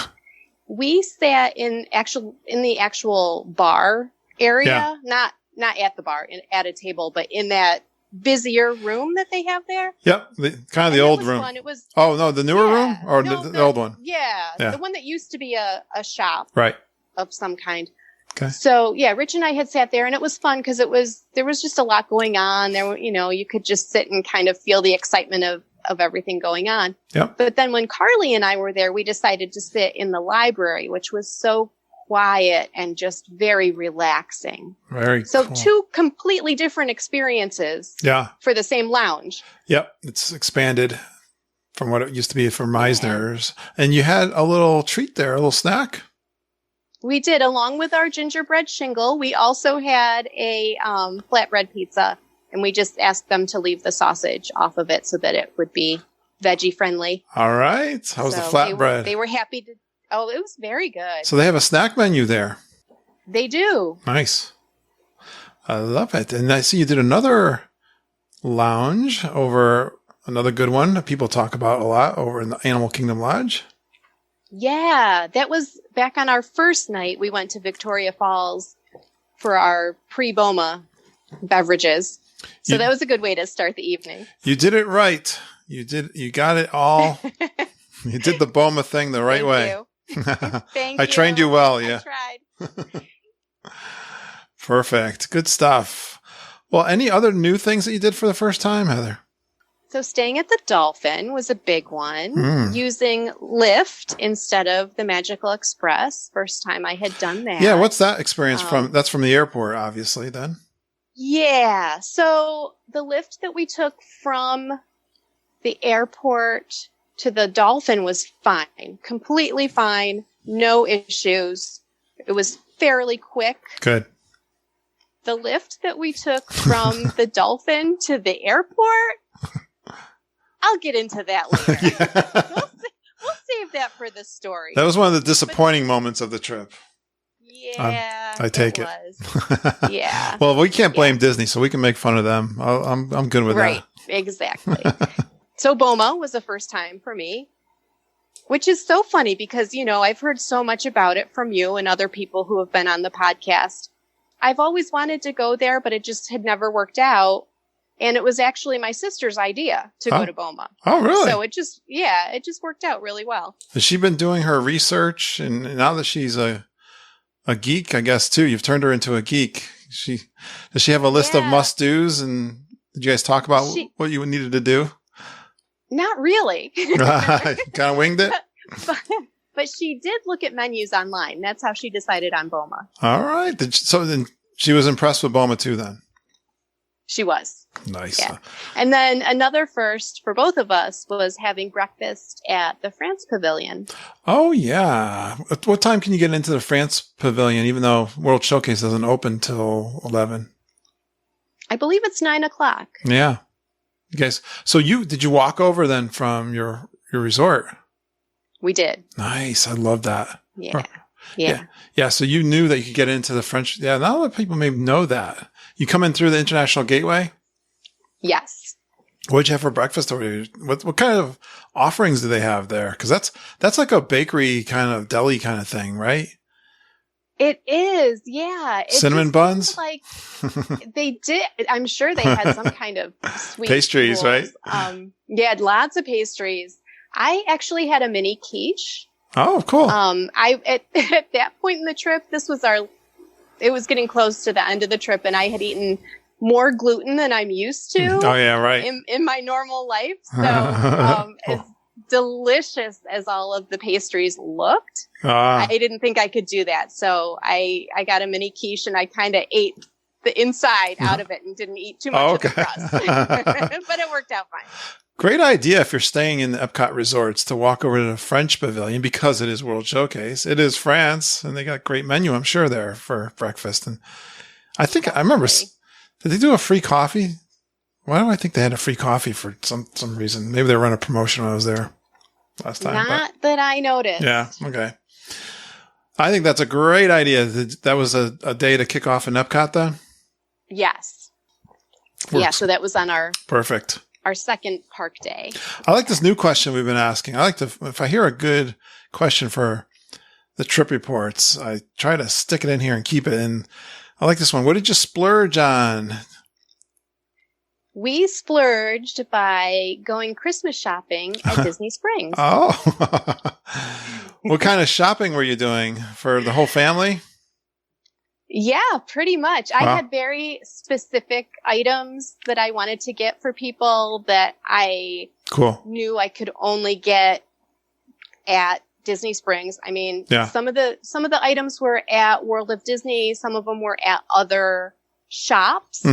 We sat in the actual bar area, not at the bar, at a table, but in that busier room that they have there. Yep, kind of the old room. Fun. It was. Oh no, the newer room or no, the old one? Yeah, the one that used to be a shop, right, of some kind. Okay. So yeah, Rich and I had sat there, and it was fun because there was just a lot going on. There were, you could just sit and kind of feel the excitement of everything going on. Yep. But then when Carly and I were there, we decided to sit in the library, which was so quiet and just very relaxing. Very so cool. Two completely different experiences. Yeah. For the same lounge. Yep, it's expanded from what it used to be for Meisner's, and you had a little treat there, a little snack. We did, along with our gingerbread shingle. We also had a flatbread pizza, and we just asked them to leave the sausage off of it so that it would be veggie friendly. All right. How was the flatbread? They were happy to. Oh, it was very good. So they have a snack menu there. They do. Nice. I love it. And I see you did another lounge over, another good one that people talk about a lot, over in the Animal Kingdom Lodge. Yeah, that was back on our first night. We went to Victoria Falls for our pre-Boma beverages. So that was a good way to start the evening. You did it right. You got it all. You did the Boma thing the right way. Thank you. I trained you well, yeah. I tried. Perfect. Good stuff. Well, any other new things that you did for the first time, Heather? So staying at the Dolphin was a big one. Using Lyft instead of the Magical Express. First time I had done that. Yeah, what's that experience from? That's from the airport, obviously, then. Yeah. So the Lyft that we took from the airport to the Dolphin was fine. Completely fine. No issues. It was fairly quick. Good. The Lyft that we took from the Dolphin to the airport, I'll get into that later. Yeah. We'll save that for the story. That was one of the disappointing moments of the trip. Yeah, I take it. Yeah. Well, we can't blame Disney, so we can make fun of them. I'm good with that. Right, exactly. So Boma was the first time for me, which is so funny because, I've heard so much about it from you and other people who have been on the podcast. I've always wanted to go there, but it just had never worked out. And it was actually my sister's idea to go to Boma. Oh, really? So it just worked out really well. Has she been doing her research? And now that she's a geek, I guess, too, you've turned her into a geek. Does she have a list of must-dos? And did you guys talk about what you needed to do? Not really. Kind of winged it? But she did look at menus online. That's how she decided on Boma. All right. So then she was impressed with Boma, too, then? She was. Nice. Yeah. And then another first for both of us was having breakfast at the France Pavilion. Oh, yeah. What time can you get into the France Pavilion, even though World Showcase doesn't open till 11? I believe it's 9:00. Yeah. You guys, so did you walk over then from your resort? We did. Nice. I love that. Yeah. Yeah. Yeah. So you knew that you could get into the French. Yeah. Not a lot of people maybe know that. You come in through the International Gateway? Yes. What'd you have for breakfast over here? What kind of offerings do they have there? Because that's like a bakery kind of deli kind of thing, right? It is, yeah. Cinnamon buns? Like they did. I'm sure they had some kind of sweet pastries, rules. right? Yeah, lots of pastries. I actually had a mini quiche. Oh, cool. At that point in the trip, it was getting close to the end of the trip, and I had eaten more gluten than I'm used to. Oh, yeah, right. In my normal life. So, as delicious as all of the pastries looked, I didn't think I could do that. So I got a mini quiche and I kind of ate the inside out of it and didn't eat too much of the crust. But it worked out fine. Great idea if you're staying in the Epcot resorts to walk over to the French Pavilion because it is World Showcase. It is France, and they got a great menu, I'm sure, there for breakfast. And I think I remember, did they do a free coffee Why do I think they had a free coffee for some reason? Maybe they were on a promotion when I was there last time. Not that I noticed. Yeah, okay. I think that's a great idea. That was a day to kick off in Epcot then? Yes. Works. Yeah, so that was on our second park day. I like this new question we've been asking. I like to, if I hear a good question for the trip reports, I try to stick it in here and keep it in. I like this one. What did you splurge on? We splurged by going Christmas shopping at Disney Springs. Oh. What kind of shopping were you doing for the whole family? Yeah, pretty much. Wow. I had very specific items that I wanted to get for people that I knew I could only get at Disney Springs. I mean, some of the items were at World of Disney. Some of them were at other shops,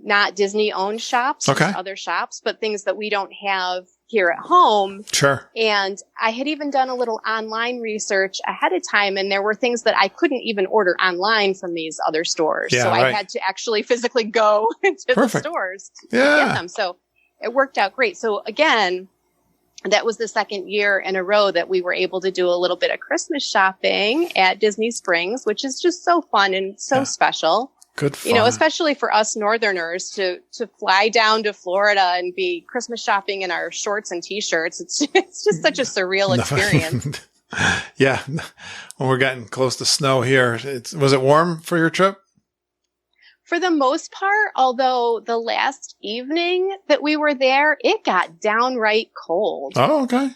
not Disney-owned shops, just other shops, but things that we don't have here at home. Sure. And I had even done a little online research ahead of time, and there were things that I couldn't even order online from these other stores. Yeah, so I had to actually physically go to the stores to get them. So it worked out great. So again, that was the second year in a row that we were able to do a little bit of Christmas shopping at Disney Springs, which is just so fun and so special. Good fun. You know, especially for us Northerners to fly down to Florida and be Christmas shopping in our shorts and T-shirts. It's just such a surreal experience. Yeah. When we're getting close to snow here, was it warm for your trip? For the most part, although the last evening that we were there, it got downright cold. Oh, okay.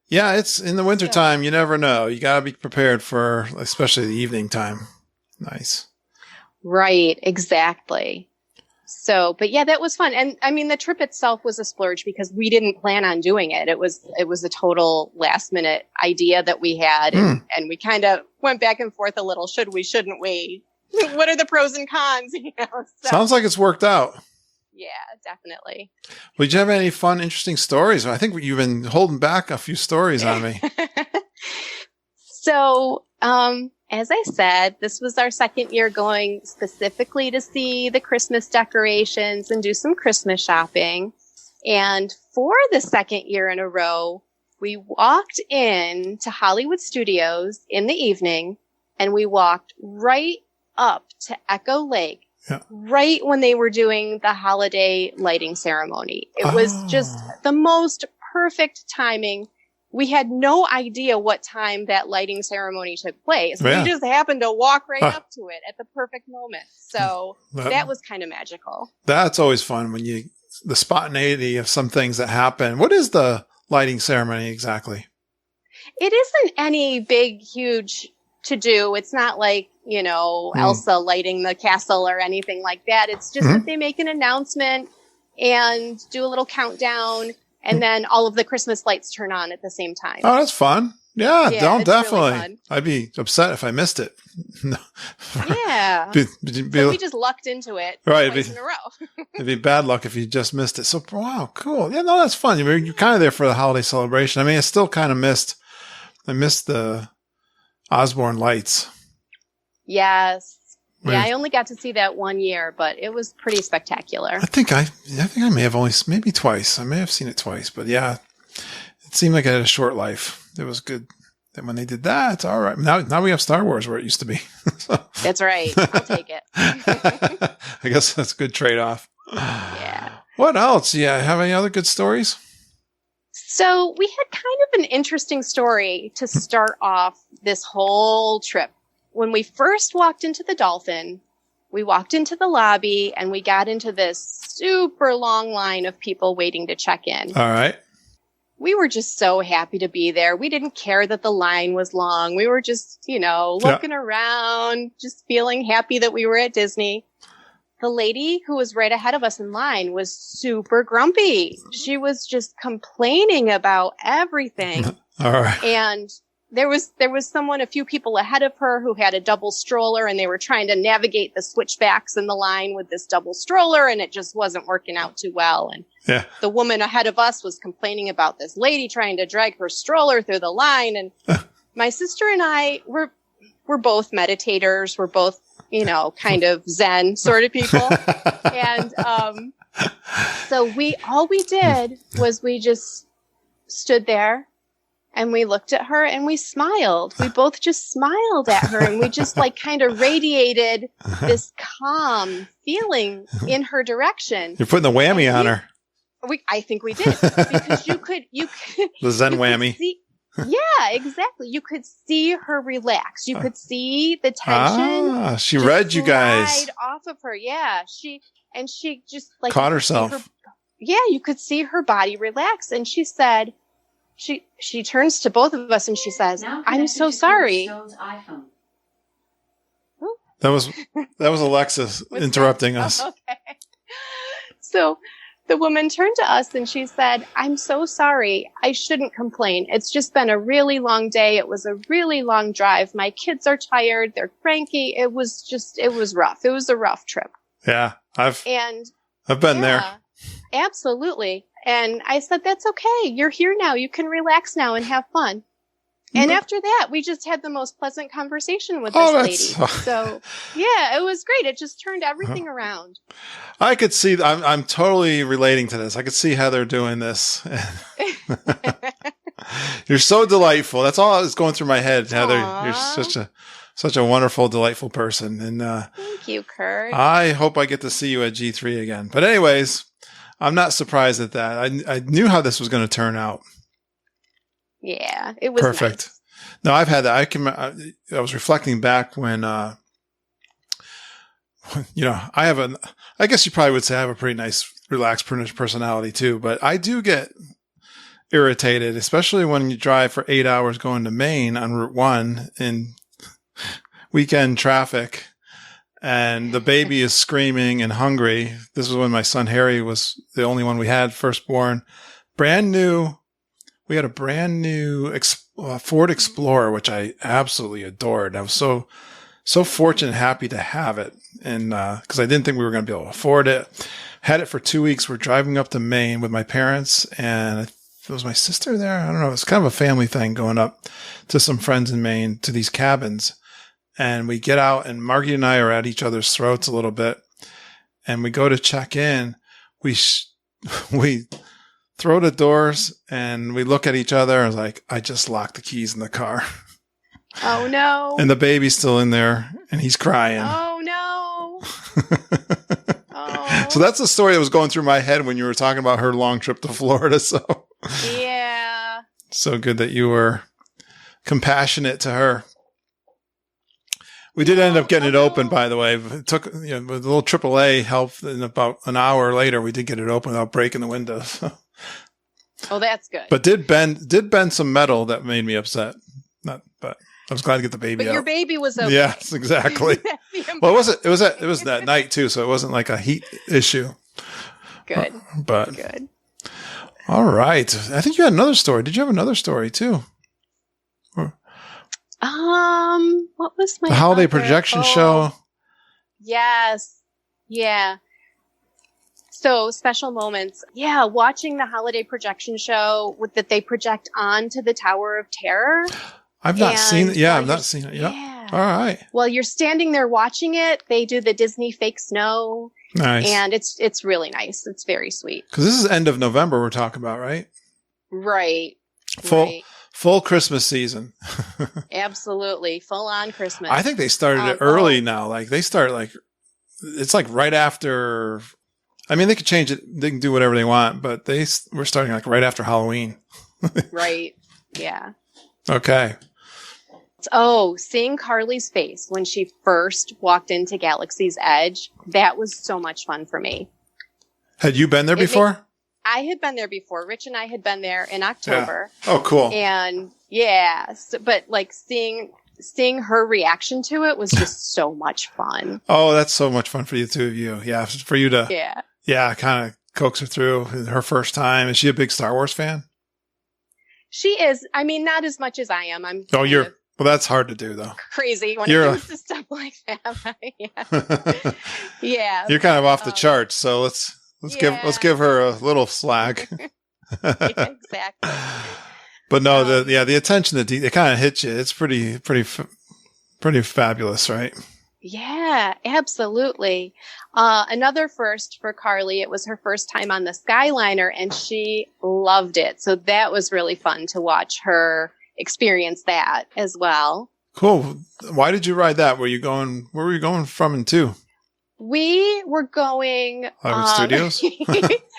Yeah, it's in the wintertime. You never know. You got to be prepared for, especially the evening time. Nice. Right, exactly. So, but yeah, that was fun. And I mean, the trip itself was a splurge because we didn't plan on doing it. It was a total last minute idea that we had. And we kind of went back and forth a little. Should we, shouldn't we? What are the pros and cons? You know, so. Sounds like it's worked out. Yeah, definitely. Well, did you have any fun, interesting stories? I think you've been holding back a few stories on me. So, as I said, this was our second year going specifically to see the Christmas decorations and do some Christmas shopping. And for the second year in a row, we walked in to Hollywood Studios in the evening, and we walked right up to Echo Lake. Yeah. Right when they were doing the holiday lighting ceremony. It was just the most perfect timing. We had no idea what time that lighting ceremony took place. We just happened to walk right up to it at the perfect moment. So that was kind of magical. That's always fun when the spontaneity of some things that happen. What is the lighting ceremony exactly? It isn't any big, huge to do. It's not like, you know, Elsa lighting the castle or anything like that. It's just that they make an announcement and do a little countdown, and then all of the Christmas lights turn on at the same time. Oh, that's fun. Yeah, definitely. Really fun. I'd be upset if I missed it. Yeah. So we just lucked into it twice in a row. It'd be bad luck if you just missed it. So, wow, cool. Yeah, no, that's fun. You're kind of there for the holiday celebration. I mean, I still kind of missed the Osborne lights. Yes. Yeah, I only got to see that one year, but it was pretty spectacular. I think I may have maybe twice. I may have seen it twice, but yeah, it seemed like it had a short life. It was good. And when they did that, all right. Now we have Star Wars where it used to be. So. That's right. I'll take it. I guess that's a good trade-off. Yeah. What else? Yeah. Have any other good stories? So we had kind of an interesting story to start off this whole trip. When we first walked into the Dolphin, we walked into the lobby and we got into this super long line of people waiting to check in. All right. We were just so happy to be there. We didn't care that the line was long. We were just, looking around, just feeling happy that we were at Disney. The lady who was right ahead of us in line was super grumpy. She was just complaining about everything. All right. And there was a few people ahead of her who had a double stroller, and they were trying to navigate the switchbacks in the line with this double stroller, and it just wasn't working out too well. And the woman ahead of us was complaining about this lady trying to drag her stroller through the line. And my sister and I, we're both meditators. We're both kind of Zen sort of people. And so all we did was we just stood there and we looked at her and we smiled. We both just smiled at her and we just like kind of radiated this calm feeling in her direction. You're putting the whammy on her. I think we did, because you could the Zen whammy. Yeah, exactly. You could see her relax. You could see the tension. She read you guys off of her. Yeah, she just like caught herself. You could see her body relax, and she said, she turns to both of us and she says, "I'm so sorry." That was Alexis interrupting us. Okay. So the woman turned to us and she said, "I'm so sorry. I shouldn't complain. It's just been a really long day. It was a really long drive. My kids are tired. They're cranky. It was rough. It was a rough trip." Yeah, I've been there. Absolutely. And I said, "That's okay. You're here now. You can relax now and have fun." And after that, we just had the most pleasant conversation with this lady. So, yeah, it was great. It just turned everything around. I could see, I'm totally relating to this. I could see Heather doing this. You're so delightful. That's all that was going through my head, Heather. Aww. You're such a wonderful, delightful person. And thank you, Kurt. I hope I get to see you at G3 again. But anyways, I'm not surprised at that. I knew how this was going to turn out. Yeah, it was perfect. Nice. No, I've had that. I was reflecting back when, I guess you probably would say I have a pretty nice, relaxed personality too, but I do get irritated, especially when you drive for 8 hours going to Maine on Route 1 in weekend traffic and the baby is screaming and hungry. This was when my son Harry was the only one we had, firstborn, brand new. We had a brand new Ford Explorer, which I absolutely adored. I was so fortunate and happy to have it. And, cause I didn't think we were going to be able to afford it. Had it for 2 weeks. We're driving up to Maine with my parents and it was my sister there. I don't know. It's kind of a family thing going up to some friends in Maine to these cabins. And we get out and Margie and I are at each other's throats a little bit. And we go to check in. We throw the doors and we look at each other and I was like, I just locked the keys in the car. Oh no. And the baby's still in there and he's crying. Oh no. Oh. So that's the story that was going through my head when you were talking about her long trip to Florida. So yeah. So good that you were compassionate to her. We did end up getting it open, by the way. It took, with a little AAA help, and about an hour later, we did get it open without breaking the windows. Oh, that's good. But did bend some metal that made me upset. But I was glad to get the baby out. But your baby was okay. Yes, exactly. Well, it was that night too, so it wasn't like a heat issue. Good. But good. All right. I think you had another story. Did you have another story too? What was my the holiday projection show? Yes. Yeah. So special moments. Yeah. Watching the holiday projection show that they project onto the Tower of Terror. I've not seen it. Yeah, I've not seen it. Yep. Yeah. All right. While you're standing there watching it, they do the Disney fake snow. Nice. And it's really nice. It's very sweet. Because this is end of November we're talking about, right? Right. Full Christmas season. Absolutely. Full on Christmas. I think they started it early now. Like they start it's like right after, I mean, they could change it. They can do whatever they want, but we're starting like right after Halloween. Right. Yeah. Okay. Oh, seeing Carly's face when she first walked into Galaxy's Edge, that was so much fun for me. Had you been there before? I had been there before. Rich and I had been there in October. Yeah. Oh, cool. And but like seeing her reaction to it was just so much fun. Oh, that's so much fun for you two of you. Yeah. For you to, kind of coax her through her first time. Is she a big Star Wars fan? She is. I mean, not as much as I am. Well, that's hard to do, though. Crazy when it comes to stuff like that. Yeah. Yeah. You're kind of off the charts, so let's give her a little slack. Yeah, exactly. But no, the attention to it kind of hits you. It's pretty fabulous, right? Yeah, absolutely. Another first for Carly, it was her first time on the Skyliner and she loved it. So that was really fun to watch her experience that as well. Cool. Why did you ride that? Where were you going from and to? We were going Hollywood Studios?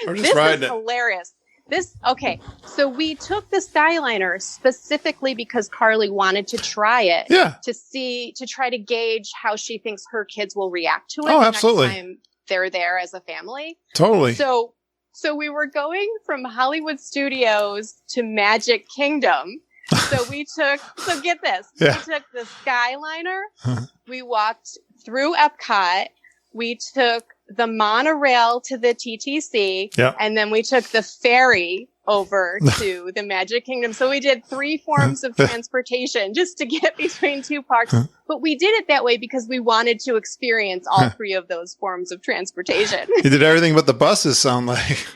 Or just this riding is it? hilarious. Okay. So we took the Skyliner specifically because Carly wanted to try it. Yeah. To try to gauge how she thinks her kids will react to it. Oh, the absolutely. Next time they're there as a family. Totally. So we were going from Hollywood Studios to Magic Kingdom. So get this. Yeah. We took the Skyliner. We walked through Epcot. We took the monorail to the TTC. Yep. And then we took the ferry over to the Magic Kingdom. So we did 3 forms of transportation just to get between 2 parks. But we did it that way because we wanted to experience all 3 of those forms of transportation. You did everything but the buses, sound like.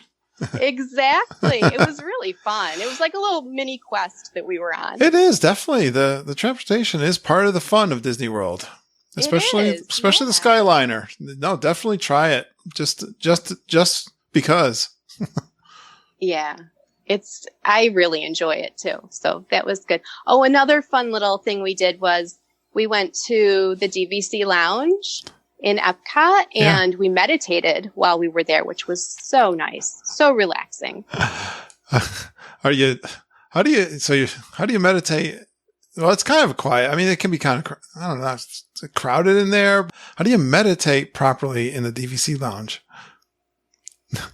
Exactly. It was really fun. It was like a little mini quest that we were on. It is, definitely. The transportation is part of the fun of Disney World. Especially yeah. the Skyliner. No, definitely try it. Just because. Yeah. I really enjoy it too. So that was good. Oh, another fun little thing we did was we went to the DVC lounge in Epcot and we meditated while we were there, which was so nice. So relaxing. How do you meditate? Well, it's kind of quiet. I mean, it can be kind of, I don't know, it's crowded in there. How do you meditate properly in the DVC lounge?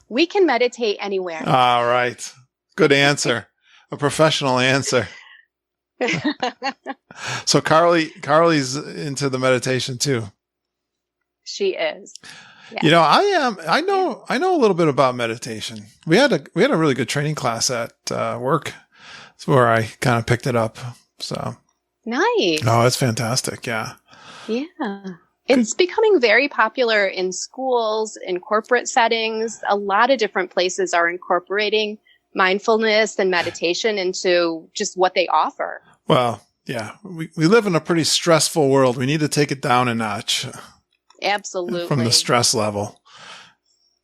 We can meditate anywhere. All right. Good answer. A professional answer. So Carly's into the meditation too. She is. Yeah. You know, I know a little bit about meditation. We had a really good training class at work. That's where I kind of picked it up. So nice. Oh, it's fantastic. Yeah. Yeah. It's becoming very popular in schools, in corporate settings. A lot of different places are incorporating mindfulness and meditation into just what they offer. Well, yeah, we live in a pretty stressful world. We need to take it down a notch. Absolutely. From the stress level.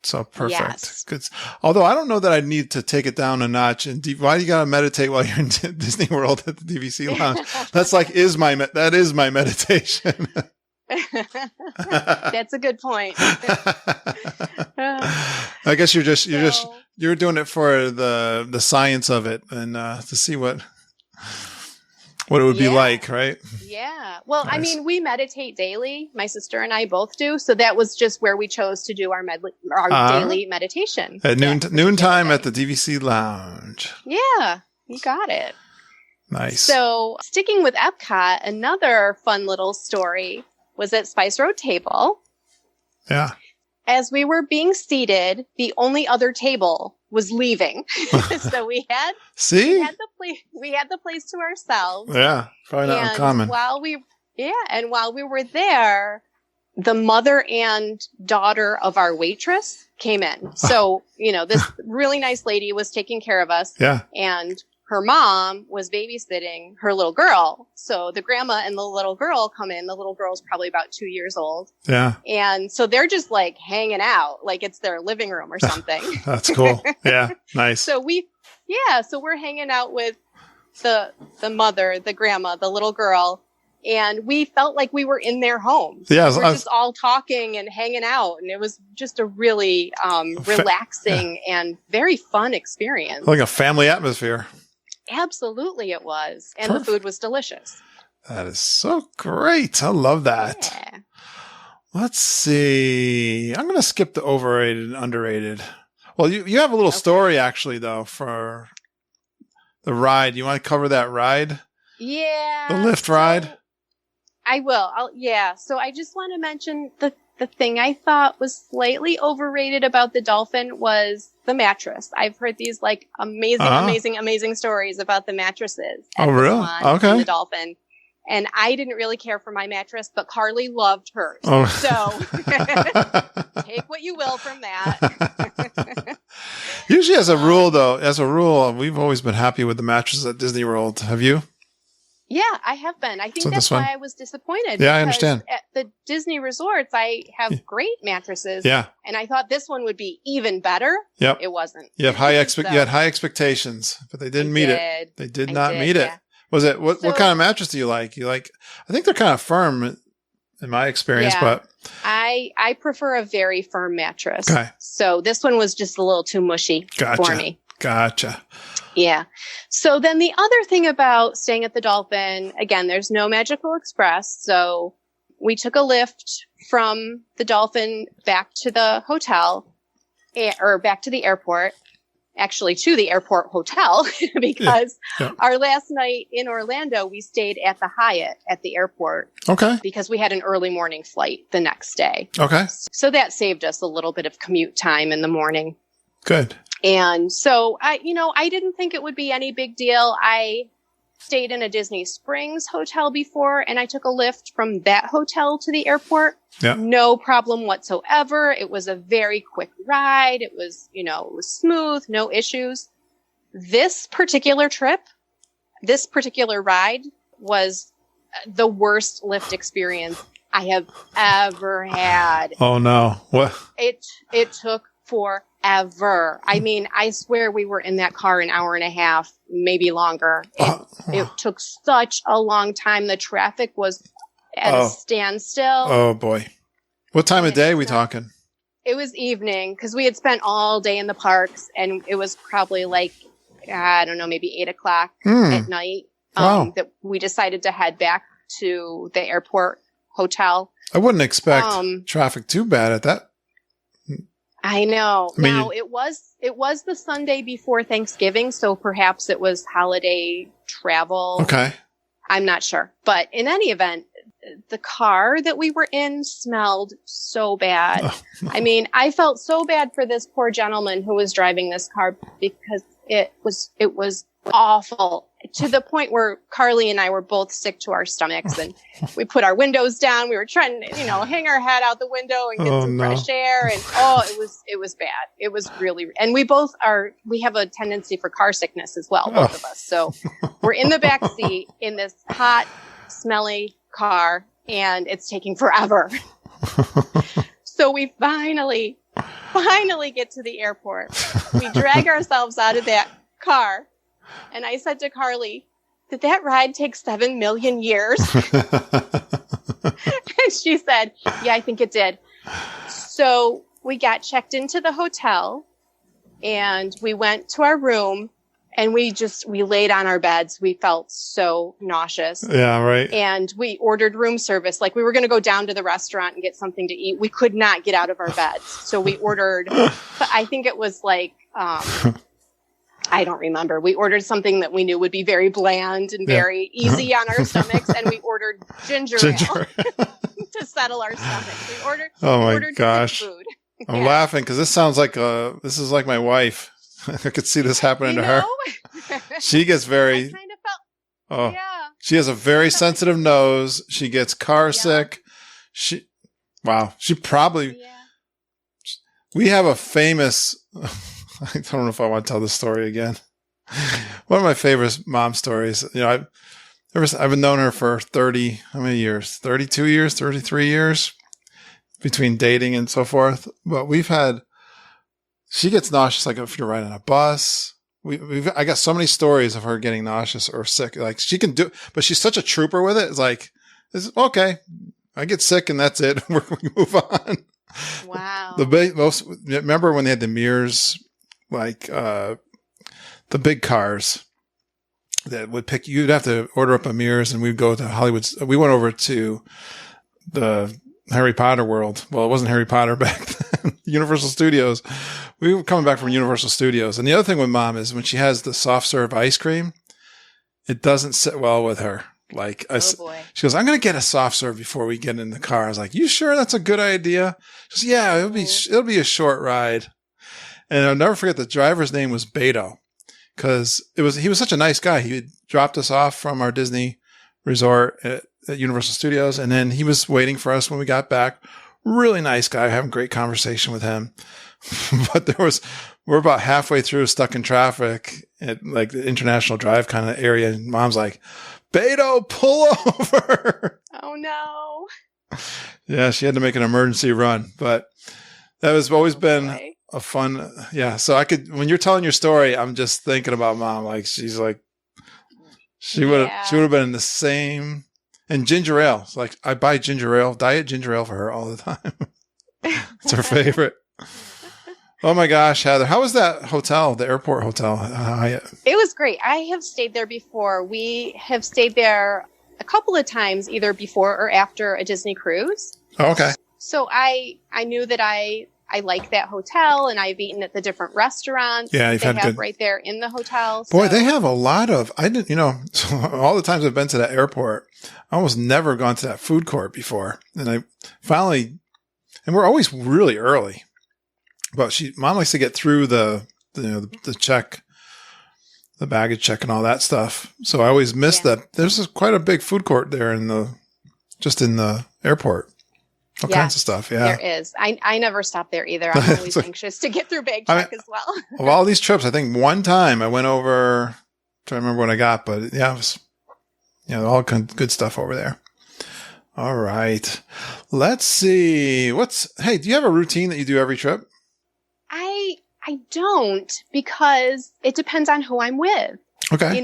So perfect. Yes. Good. Although I don't know that I need to take it down a notch. And why do you got to meditate while you're in Disney World at the DVC lounge? That's like, that is my meditation. That's a good point. I guess you're doing it for the science of it and to see what it would be like, right? Yeah. Well, Nice. I mean, we meditate daily. My sister and I both do. So that was just where we chose to do our daily meditation. At noontime at the DVC lounge. Yeah, you got it. Nice. So sticking with Epcot, another fun little story was at Spice Road Table. Yeah. As we were being seated, the only other table was leaving. So we had the place to ourselves. Yeah, probably not uncommon. While we were there, the mother and daughter of our waitress came in. So, this really nice lady was taking care of us. Yeah. And her mom was babysitting her little girl. So the grandma and the little girl come in. The little girl's probably about 2 years old. Yeah. And so they're just like hanging out, like it's their living room or something. That's cool. Yeah. Nice. So we're hanging out with the mother, the grandma, the little girl, and we felt like we were in their home. Yeah. We're just all talking and hanging out. And it was just a really relaxing and very fun experience. Like a family atmosphere. Absolutely it was. And Perfect. The food was delicious. That is so great. I love that. Yeah. Let's see. I'm going to skip the overrated and underrated. Well, you have a little story actually though for the ride. You want to cover that ride? Yeah. The lift ride? I will. So I just want to mention the thing I thought was slightly overrated about the Dolphin was the mattress. I've heard these like amazing stories about the mattresses. Oh, really? Okay. And the Dolphin. And I didn't really care for my mattress, but Carly loved hers. Oh. So take what you will from that. Usually as a rule, we've always been happy with the mattresses at Disney World. Have you? Yeah, I have been. I think So that's this one- why I was disappointed. Yeah, I because understand. At the Disney resorts, I have great mattresses. Yeah. And I thought this one would be even better. Yep. It wasn't. You have high So- you had high expectations, but they didn't meet it. They did not meet it. yeah. Was it what So- kind of mattress do you like? I think they're kind of firm in my experience, Yeah. but I prefer a very firm mattress. Okay. So this one was just a little too mushy for me. Gotcha. Yeah. So then the other thing about staying at the Dolphin, again, there's no Magical Express. So we took a lift from the Dolphin back to the hotel or back to the airport, actually to the airport hotel because Yeah. our last night in Orlando, we stayed at the Hyatt at the airport Okay. because we had an early morning flight the next day. Okay. So that saved us a little bit of commute time in the morning. Good. And so I didn't think it would be any big deal. I stayed in a Disney Springs hotel before and I took a lift from that hotel to the airport. Yeah. No problem whatsoever. It was a very quick ride. It was smooth, no issues. This particular ride was the worst lift experience I have ever had. Oh no. What? It took forever. I mean, I swear we were in that car an hour and a half, maybe longer. It took such a long time. The traffic was at a standstill. Oh boy. What time of day are we talking? It was evening because we had spent all day in the parks and it was probably like, I don't know, maybe 8:00 at night. Wow. That we decided to head back to the airport hotel. I wouldn't expect traffic too bad at that. I know. I mean, now it was the Sunday before Thanksgiving, so perhaps it was holiday travel. Okay. I'm not sure. But in any event, the car that we were in smelled so bad. Oh, no. I mean, I felt so bad for this poor gentleman who was driving this car because it was awful to the point where Carly and I were both sick to our stomachs and we put our windows down. We were trying to, hang our head out the window and get some fresh air. And it was bad. It was really, and we have a tendency for car sickness as well, both of us. So we're in the back seat in this hot, smelly car and it's taking forever. So we finally get to the airport. We drag ourselves out of that car. And I said to Carly, did that ride take 7 million years? And she said, yeah, I think it did. So we got checked into the hotel and we went to our room and we laid on our beds. We felt so nauseous. Yeah, right. And we ordered room service. Like we were going to go down to the restaurant and get something to eat. We could not get out of our beds. So we ordered, I think it was like, I don't remember. We ordered something that we knew would be very bland and very easy on our stomachs, and we ordered ginger ale to settle our stomachs. We ordered gosh. food. I'm laughing because this sounds like this is like my wife. I could see this happening to her. She gets very. I kind of felt. Yeah. She has a very sensitive nose. She gets car sick. She probably. Yeah. We have a famous. I don't know if I want to tell this story again. One of my favorite mom stories. I've known her for 30, how many years? 32 years, 33 years between dating and so forth. But she gets nauseous like if you're riding a bus. I got so many stories of her getting nauseous or sick. Like she can do, but she's such a trooper with it. It's like, okay, I get sick and that's it. We move on. Wow. Remember when they had the mirrors? Like the big cars that would pick, you'd have to order up a mirrors and we'd go to Hollywood. We went over to the Harry Potter world. Well, it wasn't Harry Potter back then. Universal Studios. We were coming back from Universal Studios. And the other thing with mom is when she has the soft serve ice cream, it doesn't sit well with her. Like, boy. She goes, I'm going to get a soft serve before we get in the car. I was like, you sure that's a good idea? She goes, yeah, it'll be a short ride. And I'll never forget the driver's name was Beto because he was such a nice guy. He had dropped us off from our Disney resort at Universal Studios. And then he was waiting for us when we got back. Really nice guy, having great conversation with him. But we're about halfway through stuck in traffic at like the International Drive kind of area. And mom's like, Beto, pull over. Oh no. Yeah, she had to make an emergency run, but that has always been boy. a fun. Yeah, so when you're telling your story, I'm just thinking about Mom. Like she's like, she would have been in the same. And ginger ale. It's like I buy ginger ale, diet ginger ale for her all the time. It's her favorite. Oh my gosh, Heather, how was that hotel, the airport hotel? It was great. I have stayed there before. We have stayed there a couple of times, either before or after a Disney cruise. Oh, okay. So I knew that I like that hotel, and I've eaten at the different restaurants. Yeah, you've had good right there in the hotel. Boy, they have a lot of. I didn't, all the times I've been to that airport, I almost never gone to that food court before, and I finally, and we're always really early. But Mom likes to get through the check, the baggage check, and all that stuff. So I always miss that. There's quite a big food court there in the airport. All kinds of stuff. Yeah, there is. I never stop there either. I'm always anxious to get through bag check as well. Of all these trips, I think one time I went over. Trying to remember what I got, but yeah, it was all good stuff over there. All right, let's see. Hey, do you have a routine that you do every trip? I don't, because it depends on who I'm with. Okay.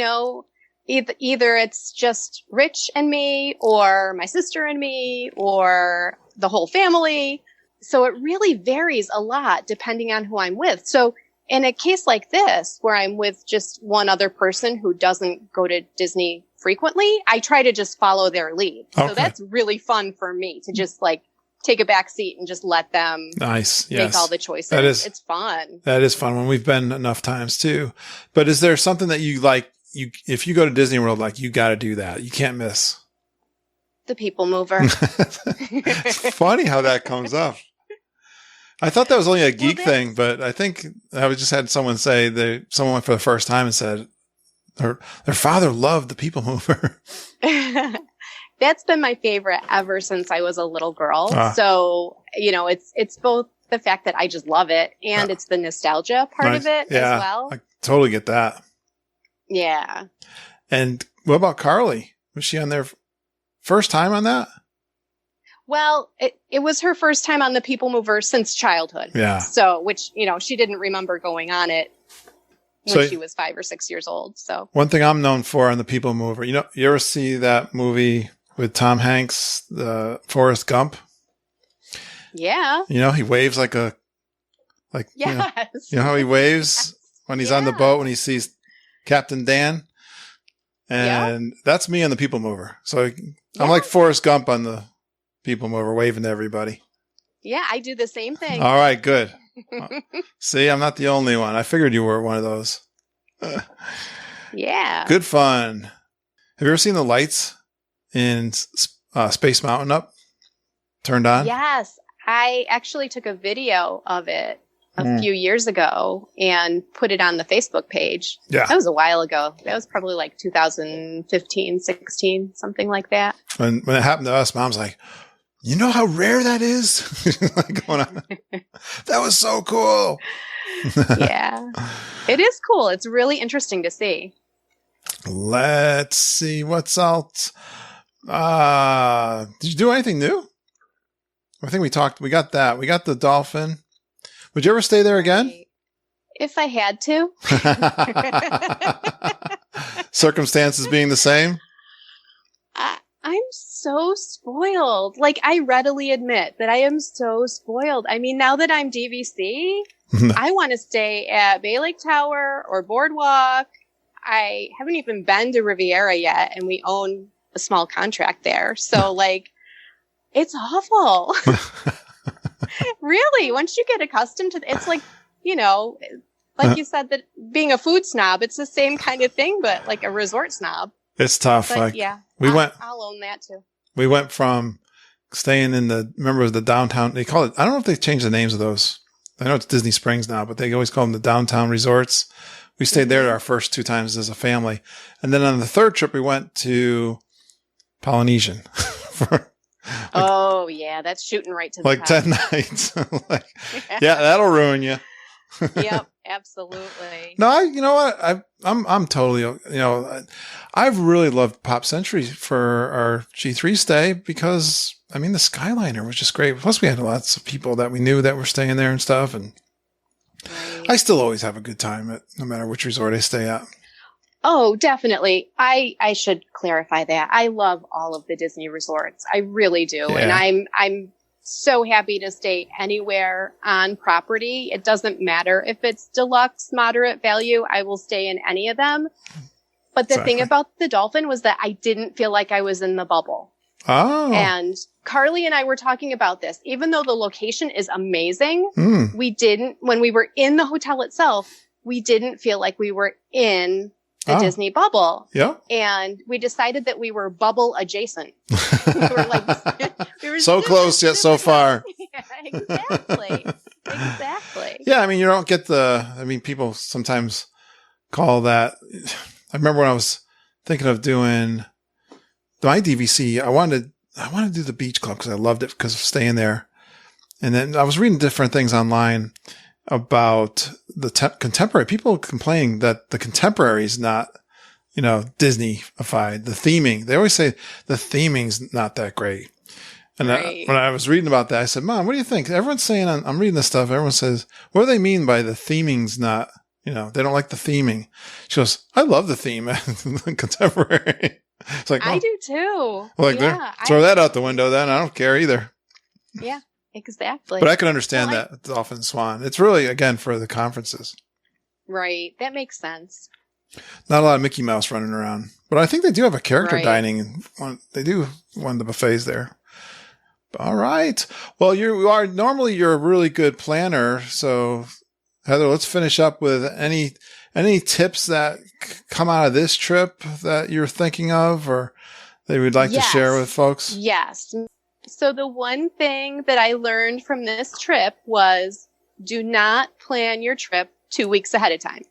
Either it's just Rich and me, or my sister and me, or the whole family. So it really varies a lot depending on who I'm with. So in a case like this, where I'm with just one other person who doesn't go to Disney frequently, I try to just follow their lead. Okay. So that's really fun for me to just take a back seat and just let them make all the choices. It's fun. That is fun when we've been enough times too. But is there something that you like? If you go to Disney World, you got to do that. You can't miss the people mover. It's funny how that comes up. I thought that was only a geek thing, but I think I just had someone say someone went for the first time and said their father loved the people mover. That's been my favorite ever since I was a little girl. So, it's both the fact that I just love it, and it's the nostalgia part of it as well. I totally get that. Yeah. And what about Carly? Was she on there first time on that? Well, it was her first time on the People Mover since childhood. Yeah. So, which, she didn't remember going on it when she was 5 or 6 years old. So one thing I'm known for on the People Mover, you ever see that movie with Tom Hanks, the Forrest Gump? Yeah. He waves yes. How he waves when he's on the boat when he sees Captain Dan? And that's me on the People Mover. So I'm like Forrest Gump on the People Mover, waving to everybody. Yeah, I do the same thing. All right, good. See, I'm not the only one. I figured you were one of those. Yeah. Good fun. Have you ever seen the lights in Space Mountain up? Turned on? Yes. I actually took a video of it a few years ago and put it on the Facebook page. Yeah. That was a while ago. That was probably 2015, 16, something like that. When it happened to us, Mom's like, you know how rare that is? Going on. That was so cool. Yeah. It is cool. It's really interesting to see. Let's see what's else. Did you do anything new? I think we got that. We got the Dolphin. Would you ever stay there again? If I had to. Circumstances being the same? I'm so spoiled. I readily admit that I am so spoiled. I mean, now that I'm DVC, I want to stay at Bay Lake Tower or Boardwalk. I haven't even been to Riviera yet, and we own a small contract there. So, it's awful. Really, once you get accustomed to it's you said, that being a food snob, it's the same kind of thing, but a resort snob. It's tough. But I'll own that too. We went from staying in the downtown, they call it, I don't know if they changed the names of those. I know it's Disney Springs now, but they always call them the downtown resorts. We stayed there our first 2 times as a family. And then on the third trip, we went to Polynesian oh yeah, that's shooting right to the top. 10 nights. Yeah, that'll ruin you. Yep. Absolutely. No, you know what? I'm totally, I've really loved Pop Century for our G3 stay because, I mean, the Skyliner was just great. Plus, we had lots of people that we knew that were staying there and stuff. And Right. I still always have a good time no matter which resort I stay at. Oh, definitely. I should clarify that. I love all of the Disney resorts. I really do. Yeah. And I'm so happy to stay anywhere on property. It doesn't matter if it's deluxe, moderate value. I will stay in any of them. But the thing about the Dolphin was that I didn't feel like I was in the bubble. Oh. And Carly and I were talking about this. Even though the location is amazing, when we were in the hotel itself, we didn't feel like we were in the Disney bubble. Yeah. And we decided that we were bubble adjacent. we were so close yet so far. Yeah, exactly. Exactly. Yeah, I mean, you don't get people sometimes call that. I remember when I was thinking of doing my DVC, I wanted to do the beach club because I loved it because of staying there. And then I was reading different things online about the contemporary. People complaining that the contemporary is not, Disney-ified. The theming. They always say the theming's not that great. And Right. when I was reading about that, I said, Mom, what do you think? Everyone's saying, I'm reading this stuff. Everyone says, what do they mean by the theming's not, they don't like the theming. She goes, I love the theme. Contemporary. It's like, I do too. Like, throw that out the window then. I don't care either. Yeah, exactly. But I can understand that with Dolphin Swan. It's really, again, for the conferences. Right. That makes sense. Not a lot of Mickey Mouse running around. But I think they do have a character Right. dining. They do one of the buffets there. All right. Well, normally you're a really good planner. So, Heather, let's finish up with any tips that come out of this trip that you're thinking of or that you would like to share with folks? Yes. So the one thing that I learned from this trip was do not plan your trip 2 weeks ahead of time.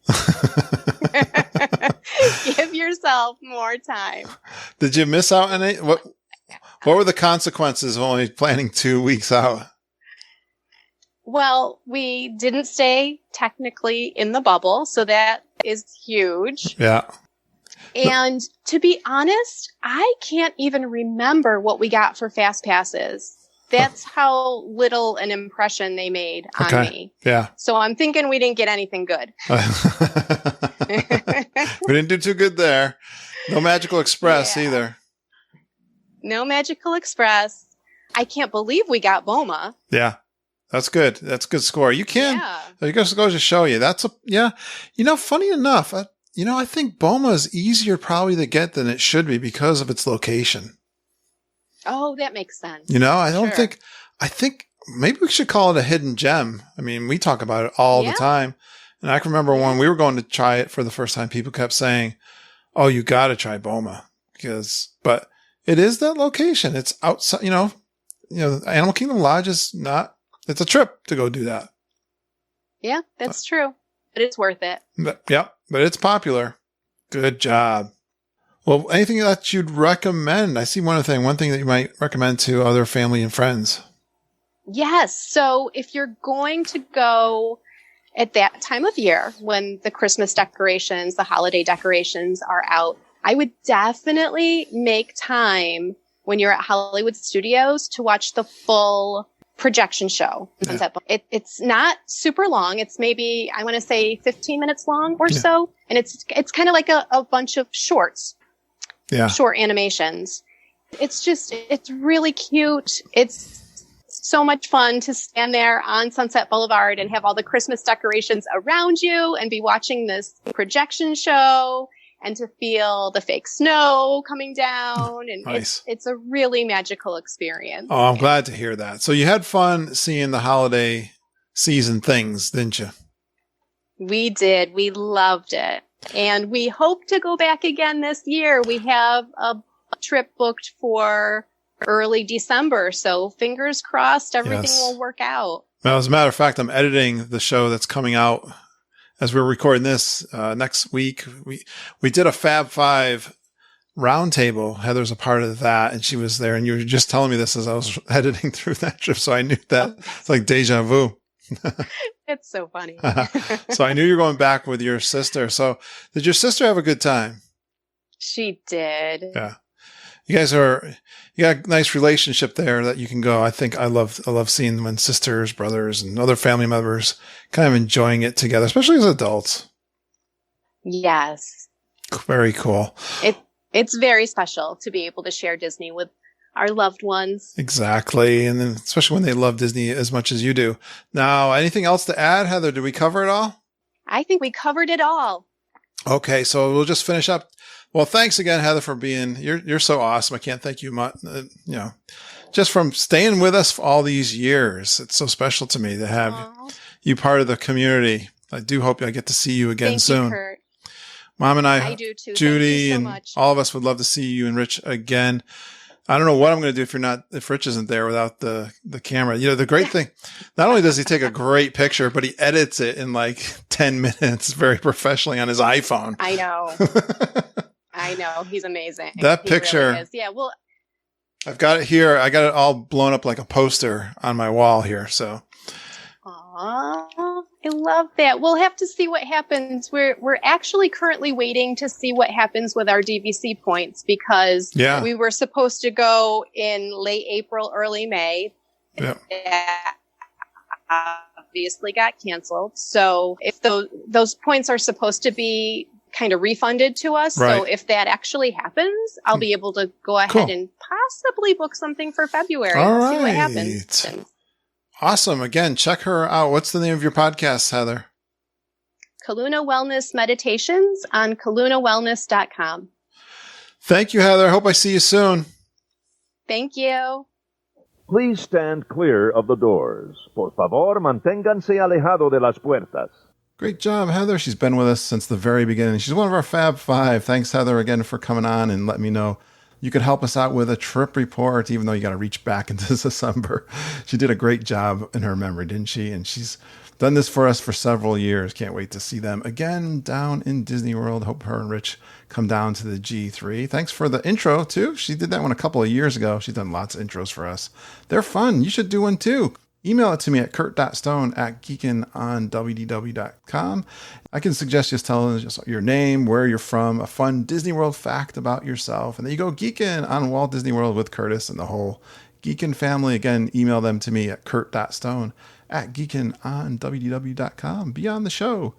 Give yourself more time. Did you miss out on it? What were the consequences of only planning 2 weeks out? Well, we didn't stay technically in the bubble, so that is huge. Yeah. And to be honest, I can't even remember what we got for fast passes. That's how little an impression they made on me. Yeah. So I'm thinking we didn't get anything good. We didn't do too good there. No Magical Express either. No Magical Express. I can't believe we got Boma. Yeah. That's good. That's a good score. You can. Yeah. It goes to show you. Funny enough, I think Boma is easier probably to get than it should be because of its location. Oh, that makes sense. I think maybe we should call it a hidden gem. I mean, we talk about it all the time. And I can remember when we were going to try it for the first time, people kept saying, oh, you got to try Boma but it is that location. It's outside, Animal Kingdom Lodge is not, it's a trip to go do that. Yeah, that's true. But it's worth it. But it's popular. Good job. Well, anything that you'd recommend? I see one thing that you might recommend to other family and friends. Yes. So if you're going to go at that time of year when the Christmas decorations, the holiday decorations are out, I would definitely make time when you're at Hollywood Studios to watch the full projection show. Yeah. It's not super long. It's maybe, I want to say 15 minutes long or so. And it's kind of like a bunch of shorts. Yeah. Short animations. It's really cute. It's so much fun to stand there on Sunset Boulevard and have all the Christmas decorations around you and be watching this projection show and to feel the fake snow coming down. And nice. It's a really magical experience. Oh, I'm glad to hear that. So you had fun seeing the holiday season things, didn't you? We did. We loved it. And we hope to go back again this year. We have a trip booked for early December. So fingers crossed, everything will work out. Well, as a matter of fact, I'm editing the show that's coming out as we're recording this next week. We did a Fab Five roundtable. Heather's a part of that, and she was there. And you were just telling me this as I was editing through that trip, so I knew that. It's like deja vu. It's so funny. So I knew you were going back with your sister. So did your sister have a good time? She did. Yeah. You got a nice relationship there that you can go. I love seeing when sisters, brothers, and other family members kind of enjoying it together, especially as adults. Yes. Very cool. It's very special to be able to share Disney with our loved ones. Exactly. And then especially when they love Disney as much as you do. Now, anything else to add, Heather? Did we cover it all? I think we covered it all. Okay. So we'll just finish up. Well, thanks again, Heather, for being, you're so awesome. I can't thank you much, just from staying with us for all these years. It's so special to me to have you part of the community. I do hope I get to see you again soon. Thank you, Kurt. Mom and I do too. Judy, so and much. All of us would love to see you and Rich again. I don't know what I'm going to do if Rich isn't there without the camera. The great thing, not only does he take a great picture, but he edits it in like 10 minutes very professionally on his iPhone. I know. I know. He's amazing. That picture. Really is. Yeah. Well, I've got it here. I got it all blown up like a poster on my wall here. So. Aww, I love that. We'll have to see what happens. We're actually currently waiting to see what happens with our DVC points because we were supposed to go in late April, early May. Yeah. That obviously got canceled. So if those points are supposed to be kind of refunded to us. Right. So if that actually happens, I'll be able to go ahead and possibly book something for February. All We'll right. see what happens. Awesome. Again, check her out. What's the name of your podcast, Heather? Kaluna Wellness Meditations on kalunawellness.com. Thank you, Heather. Hope I see you soon. Thank you. Please stand clear of the doors. Por favor, manténganse alejado de las puertas. Great job, Heather. She's been with us since the very beginning. She's one of our Fab Five. Thanks, Heather, again for coming on and letting me know you could help us out with a trip report, even though you got to reach back into December. She did a great job in her memory, didn't she? And she's done this for us for several years. Can't wait to see them again down in Disney World. Hope her and Rich come down to the G3. Thanks for the intro, too. She did that one a couple of years ago. She's done lots of intros for us. They're fun. You should do one, too. Email it to me at kurt.stone@geekinonwdw.com. I can suggest just telling us your name, where you're from, a fun Disney World fact about yourself, and then you go geeking on Walt Disney World with Curtis and the whole Geekin family. Again, email them to me at kurt.stone@geekinonwdw.com. Be on the show.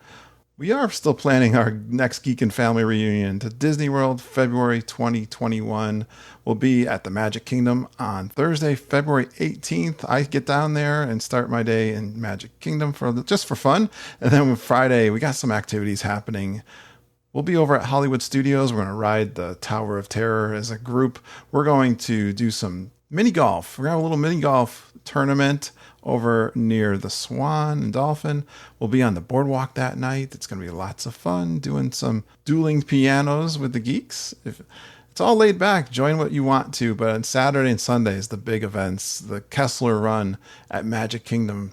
We are still planning our next Geekin family reunion to Disney World, February 2021. We'll be at the Magic Kingdom on Thursday, February 18th. I get down there and start my day in Magic Kingdom just for fun. And then Friday, we got some activities happening. We'll be over at Hollywood Studios. We're going to ride the Tower of Terror as a group. We're going to do some mini golf. We're going to have a little mini golf tournament over near the Swan and Dolphin. We'll be on the boardwalk that night. It's going to be lots of fun doing some dueling pianos with the geeks. It's all laid back. Join what you want to. But on Saturday and Sunday is the big events. The Kessler Run at Magic Kingdom.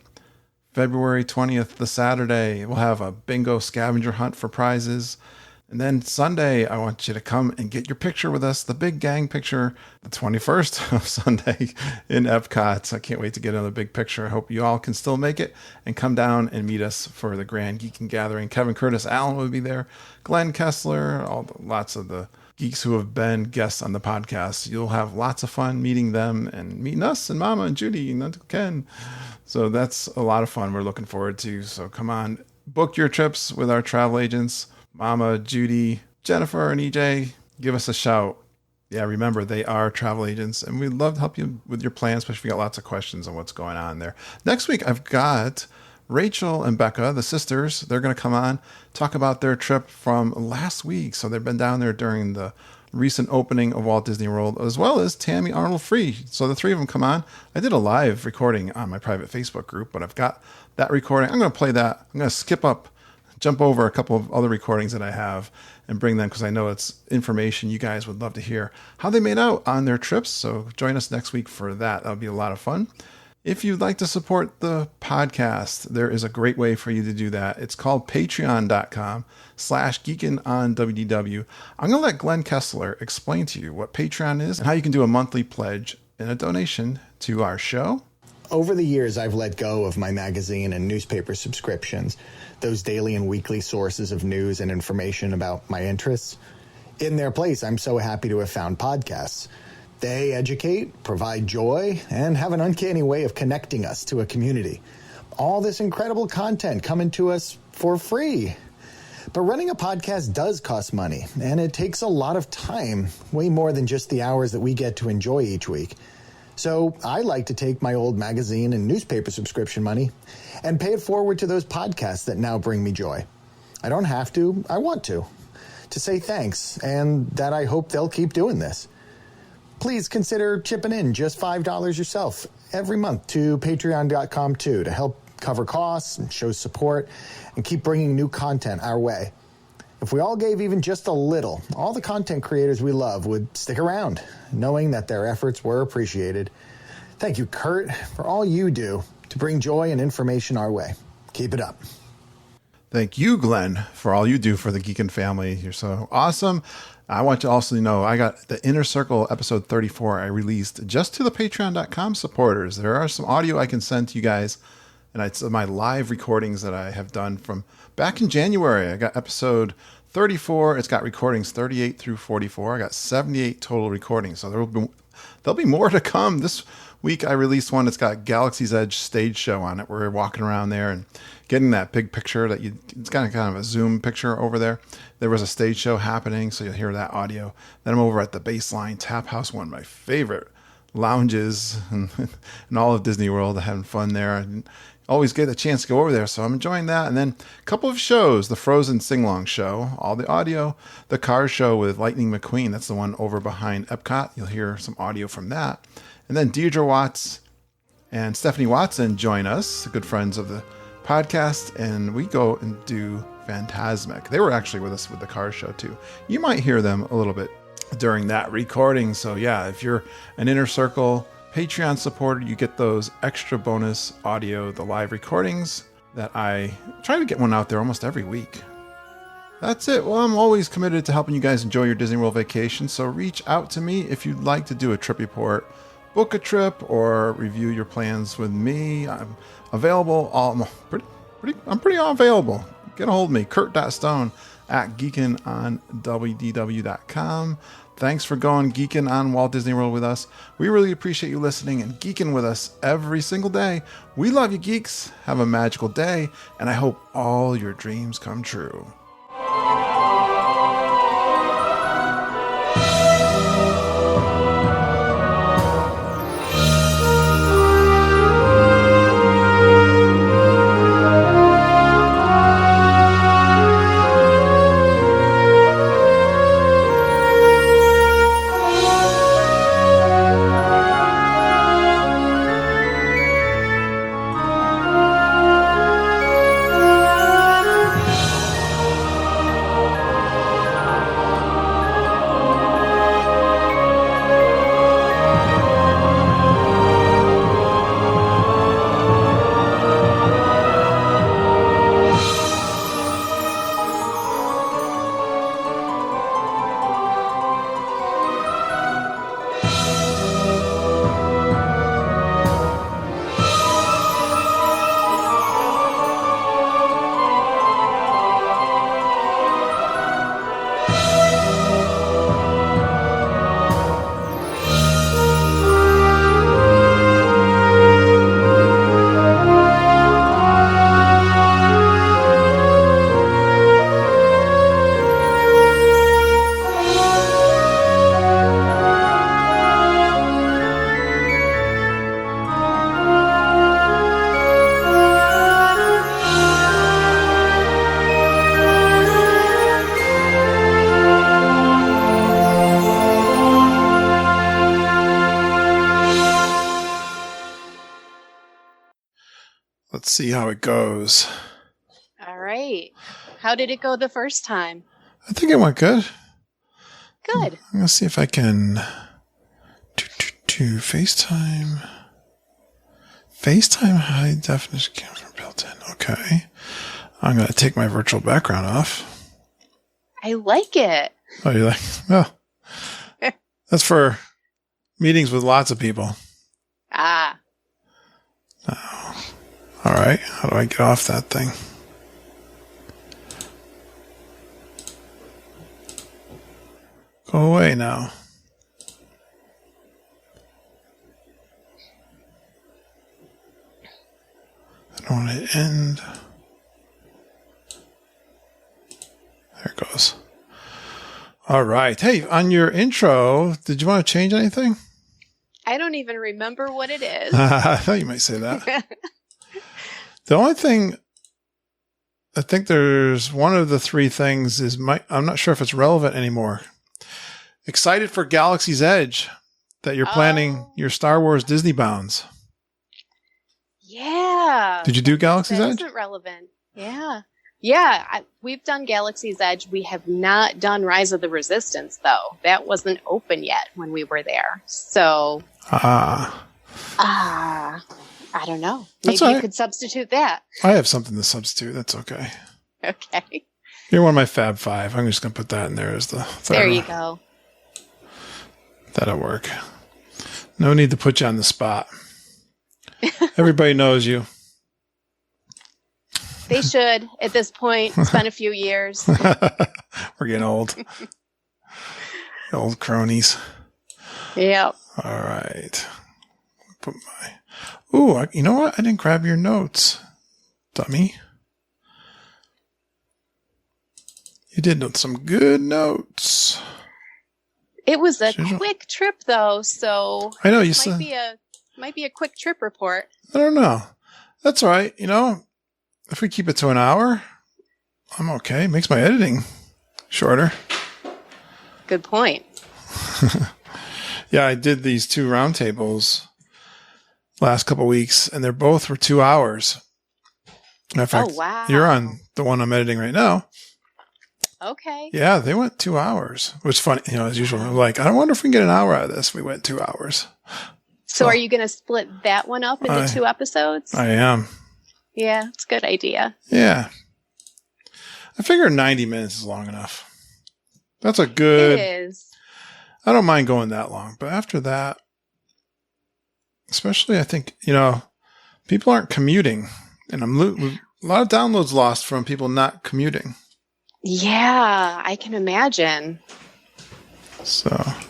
February 20th, the Saturday, we'll have a bingo scavenger hunt for prizes. And then Sunday, I want you to come and get your picture with us, the big gang picture, the 21st of Sunday in Epcot. I can't wait to get another big picture. I hope you all can still make it and come down and meet us for the Grand Geeking Gathering. Kevin Curtis Allen will be there, Glenn Kessler, lots of the geeks who have been guests on the podcast. You'll have lots of fun meeting them and meeting us and Mama and Judy and Uncle Ken. So that's a lot of fun we're looking forward to. So come on, book your trips with our travel agents. Mama, Judy, Jennifer, and EJ, give us a shout. Yeah, remember, they are travel agents, and we'd love to help you with your plans, especially if you got lots of questions on what's going on there. Next week, I've got Rachel and Becca, the sisters. They're going to come on, talk about their trip from last week. So they've been down there during the recent opening of Walt Disney World, as well as Tammy Arnold Free. So the three of them come on. I did a live recording on my private Facebook group, but I've got that recording. I'm going to play that. I'm going to jump over a couple of other recordings that I have and bring them because I know it's information you guys would love to hear how they made out on their trips. So join us next week for that. That'll be a lot of fun. If you'd like to support the podcast, there is a great way for you to do that. It's called patreon.com/geekinonwdw. I'm going to let Glenn Kessler explain to you what Patreon is and how you can do a monthly pledge and a donation to our show. Over the years, I've let go of my magazine and newspaper subscriptions, those daily and weekly sources of news and information about my interests. In their place, I'm so happy to have found podcasts. They educate, provide joy, and have an uncanny way of connecting us to a community. All this incredible content coming to us for free. But running a podcast does cost money, and it takes a lot of time, way more than just the hours that we get to enjoy each week. So I like to take my old magazine and newspaper subscription money and pay it forward to those podcasts that now bring me joy. I don't have to, I want to say thanks, and that I hope they'll keep doing this. Please consider chipping in just $5 yourself every month to patreon.com too, to help cover costs and show support and keep bringing new content our way. If we all gave even just a little, all the content creators we love would stick around, knowing that their efforts were appreciated. Thank you, Kurt, for all you do to bring joy and information our way. Keep it up. Thank you, Glenn, for all you do for the Geekin' family. You're so awesome. I want to also know I got the Inner Circle episode 34 I released just to the patreon.com supporters. There are some audio I can send to you guys, and it's my live recordings that I have done from back in January. I got episode 34. It's got recordings 38 through 44. I got 78 total recordings. So there'll be more to come. This week I released one that's got Galaxy's Edge stage show on it. Where we're walking around there and getting that big picture that it's kind of a zoom picture over there. There was a stage show happening, so you'll hear that audio. Then I'm over at the Baseline Tap House, one of my favorite lounges in all of Disney World, having fun there. I always get a chance to go over there, so I'm enjoying that. And then a couple of shows, the Frozen Sing-Along show, all the audio, the Cars show with Lightning McQueen, that's the one over behind Epcot. You'll hear some audio from that. And then Deirdre Watts and Stephanie Watson join us, good friends of the podcast, and we go and do Phantasmic. They were actually with us with the Cars show too. You might hear them a little bit during that recording. So yeah, if you're an Inner Circle Patreon supporter, you get those extra bonus audio, the live recordings that I try to get one out there almost every week. That's it. Well, I'm always committed to helping you guys enjoy your Disney World vacation. So reach out to me if you'd like to do a trip report, book a trip, or review your plans with me. I'm available. I'm pretty available. Get a hold of me, kurt.stone@geekinonwdw.com. Thanks for going geeking on Walt Disney World with us. We really appreciate you listening and geeking with us every single day. We love you, geeks. Have a magical day, and I hope all your dreams come true. Let's see how it goes. All right. How did it go the first time? I think it went good. Good. I'm going to see if I can do FaceTime. FaceTime high definition camera built in. Okay. I'm going to take my virtual background off. I like it. Oh, you like it? Well, that's for meetings with lots of people. Ah. All right. How do I get off that thing? Go away now. I don't want to end. There it goes. All right. Hey, on your intro, did you want to change anything? I don't even remember what it is. I thought you might say that. The only thing, I think there's one of the three things is I'm not sure if it's relevant anymore. Excited for Galaxy's Edge, that you're planning your Star Wars Disney bounds. Yeah. Did you do Galaxy's Edge? That isn't relevant. Yeah. Yeah, we've done Galaxy's Edge. We have not done Rise of the Resistance, though. That wasn't open yet when we were there. So, I don't know. Maybe you could substitute that. I have something to substitute. That's okay. Okay. You're one of my Fab Five. I'm just going to put that in there as the third. There you go. That'll work. No need to put you on the spot. Everybody knows you. They should, at this point. It's been a few years. We're getting old. Old cronies. Yep. All right. Put my... Ooh, you know what? I didn't grab your notes, dummy. You did some good notes. It was a quick trip, though, so I know you might be a quick trip report. I don't know. That's all right. You know, if we keep it to an hour, I'm okay. It makes my editing shorter. Good point. Yeah, I did these 2 roundtables last couple weeks, and they're both for 2 hours. In fact, wow. You're on the one I'm editing right now. Okay. Yeah, they went 2 hours, which is funny. You know, as usual, I'm like, I wonder if we can get an hour out of this. We went 2 hours. So are you going to split that one up into 2 episodes? I am. Yeah, it's a good idea. Yeah. I figure 90 minutes is long enough. That's a good... It is. I don't mind going that long, but after that, especially I think, you know, people aren't commuting, and a lot of downloads lost from people not commuting. Yeah, I can imagine. So, I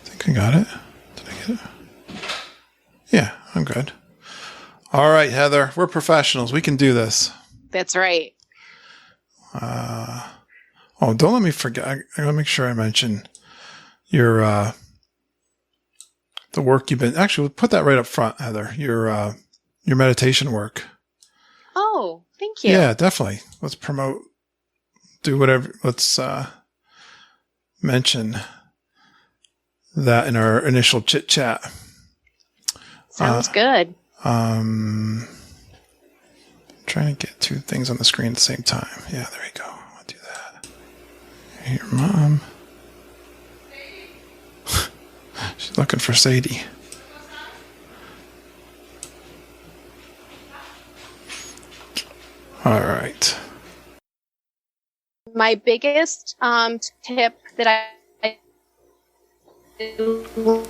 think I got it. Did I get it? Yeah, I'm good. All right, Heather, we're professionals. We can do this. That's right. Don't let me forget. I gotta make sure I mention your the work you've been. Actually, we'll put that right up front, Heather. Your meditation work. Oh, thank you. Yeah, definitely. Let's promote. Do whatever. Let's mention that in our initial chit chat. Sounds good. Trying to get 2 things on the screen at the same time. Yeah, there we go. I'll do that. Your mom. She's looking for Sadie. All right. My biggest tip that I learned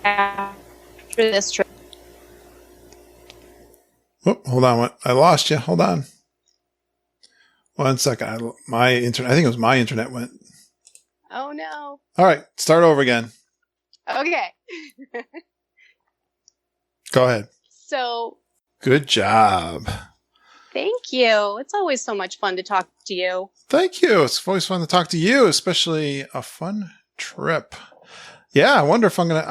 after this trip. Oh, hold on. I lost you. Hold on. 1 second. My internet. I think it was my internet went. Oh no. All right. Start over again. Okay. Go ahead. So. Good job. Thank you. It's always so much fun to talk to you. Thank you. It's always fun to talk to you, especially a fun trip. Yeah, I wonder if I'm going to,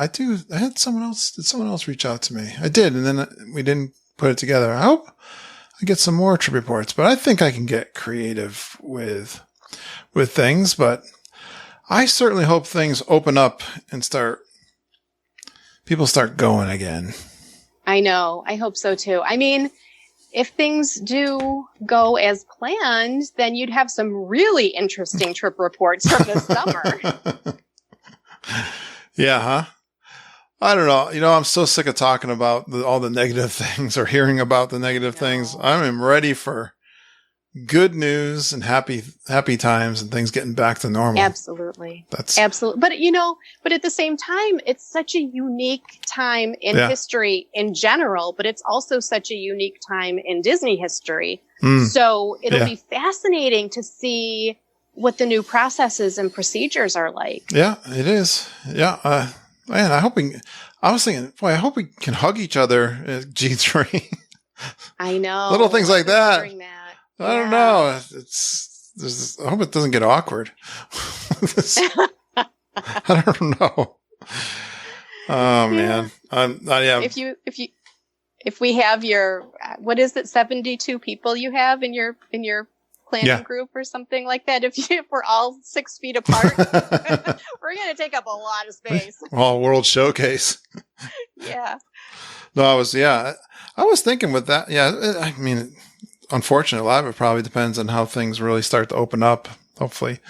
I had someone else reach out to me. I did, and then we didn't put it together. I hope I get some more trip reports, but I think I can get creative with things, but I certainly hope things open up and people start going again. I know. I hope so too. I mean, if things do go as planned, then you'd have some really interesting trip reports from this summer. Yeah, huh? I don't know. You know, I'm so sick of talking about all the negative things or hearing about the negative things. I'm ready for good news and happy times and things getting back to normal. Absolutely. That's absolutely. But at the same time, it's such a unique time in history in general, but it's also such a unique time in Disney history. So it'll be fascinating to see what the new processes and procedures are like. Yeah, it is. Yeah. Man, I was thinking, boy, I hope we can hug each other at G3. I know. Little things like that. Yeah. I don't know. I hope it doesn't get awkward. I don't know. Oh man. Yeah. If we have your, what is it, 72 people you have in your planning group or something like that, if we're all 6 feet apart, we're going to take up a lot of space. Well, World Showcase. Yeah. No, I was thinking with that. Yeah. I mean, unfortunately, a lot of it probably depends on how things really start to open up. Hopefully,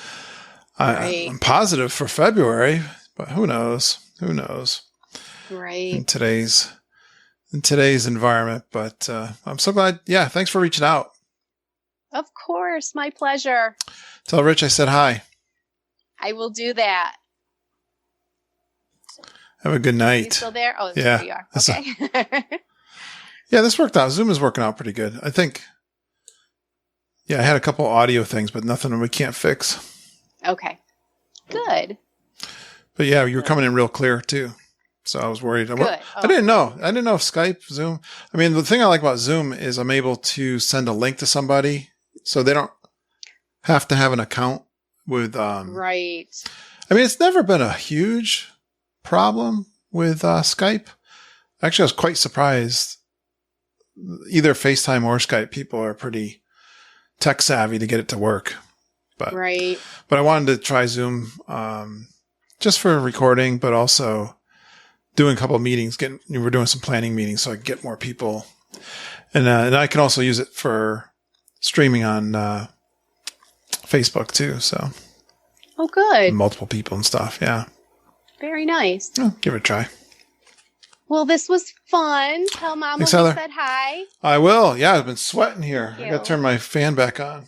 I'm positive for February, but who knows? Who knows? Right. In today's environment, but I'm so glad. Yeah, thanks for reaching out. Of course, my pleasure. Tell Rich I said hi. I will do that. Have a good night. You still there? Oh, yeah. There you are. Okay. Yeah, this worked out. Zoom is working out pretty good. I think. Yeah, I had a couple audio things, but nothing we can't fix. Okay. Good. But yeah, you were coming in real clear too. So I was worried. Good. I didn't know. I didn't know if Skype, Zoom. I mean, the thing I like about Zoom is I'm able to send a link to somebody so they don't have to have an account with. Right. I mean, it's never been a huge problem with Skype. Actually, I was quite surprised. Either FaceTime or Skype, people are pretty tech savvy to get it to work. But I wanted to try Zoom just for recording, but also doing a couple of meetings. We're doing some planning meetings so I can get more people, and I can also use it for streaming on Facebook too. So, good. Multiple people and stuff. Yeah, very nice. Yeah, give it a try. Well, this was fun. Tell Mama we said hi. I will. Yeah, I've been sweating here. Thank you. I got to turn my fan back on.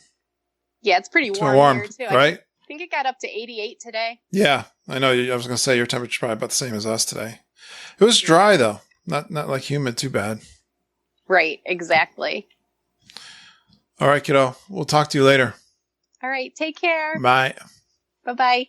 Yeah, it's pretty warm here too. Right? I think it got up to 88 today. Yeah, I know. I was going to say your temperature's probably about the same as us today. It was dry though, not like humid. Too bad. Right. Exactly. All right, kiddo. We'll talk to you later. All right. Take care. Bye. Bye-bye.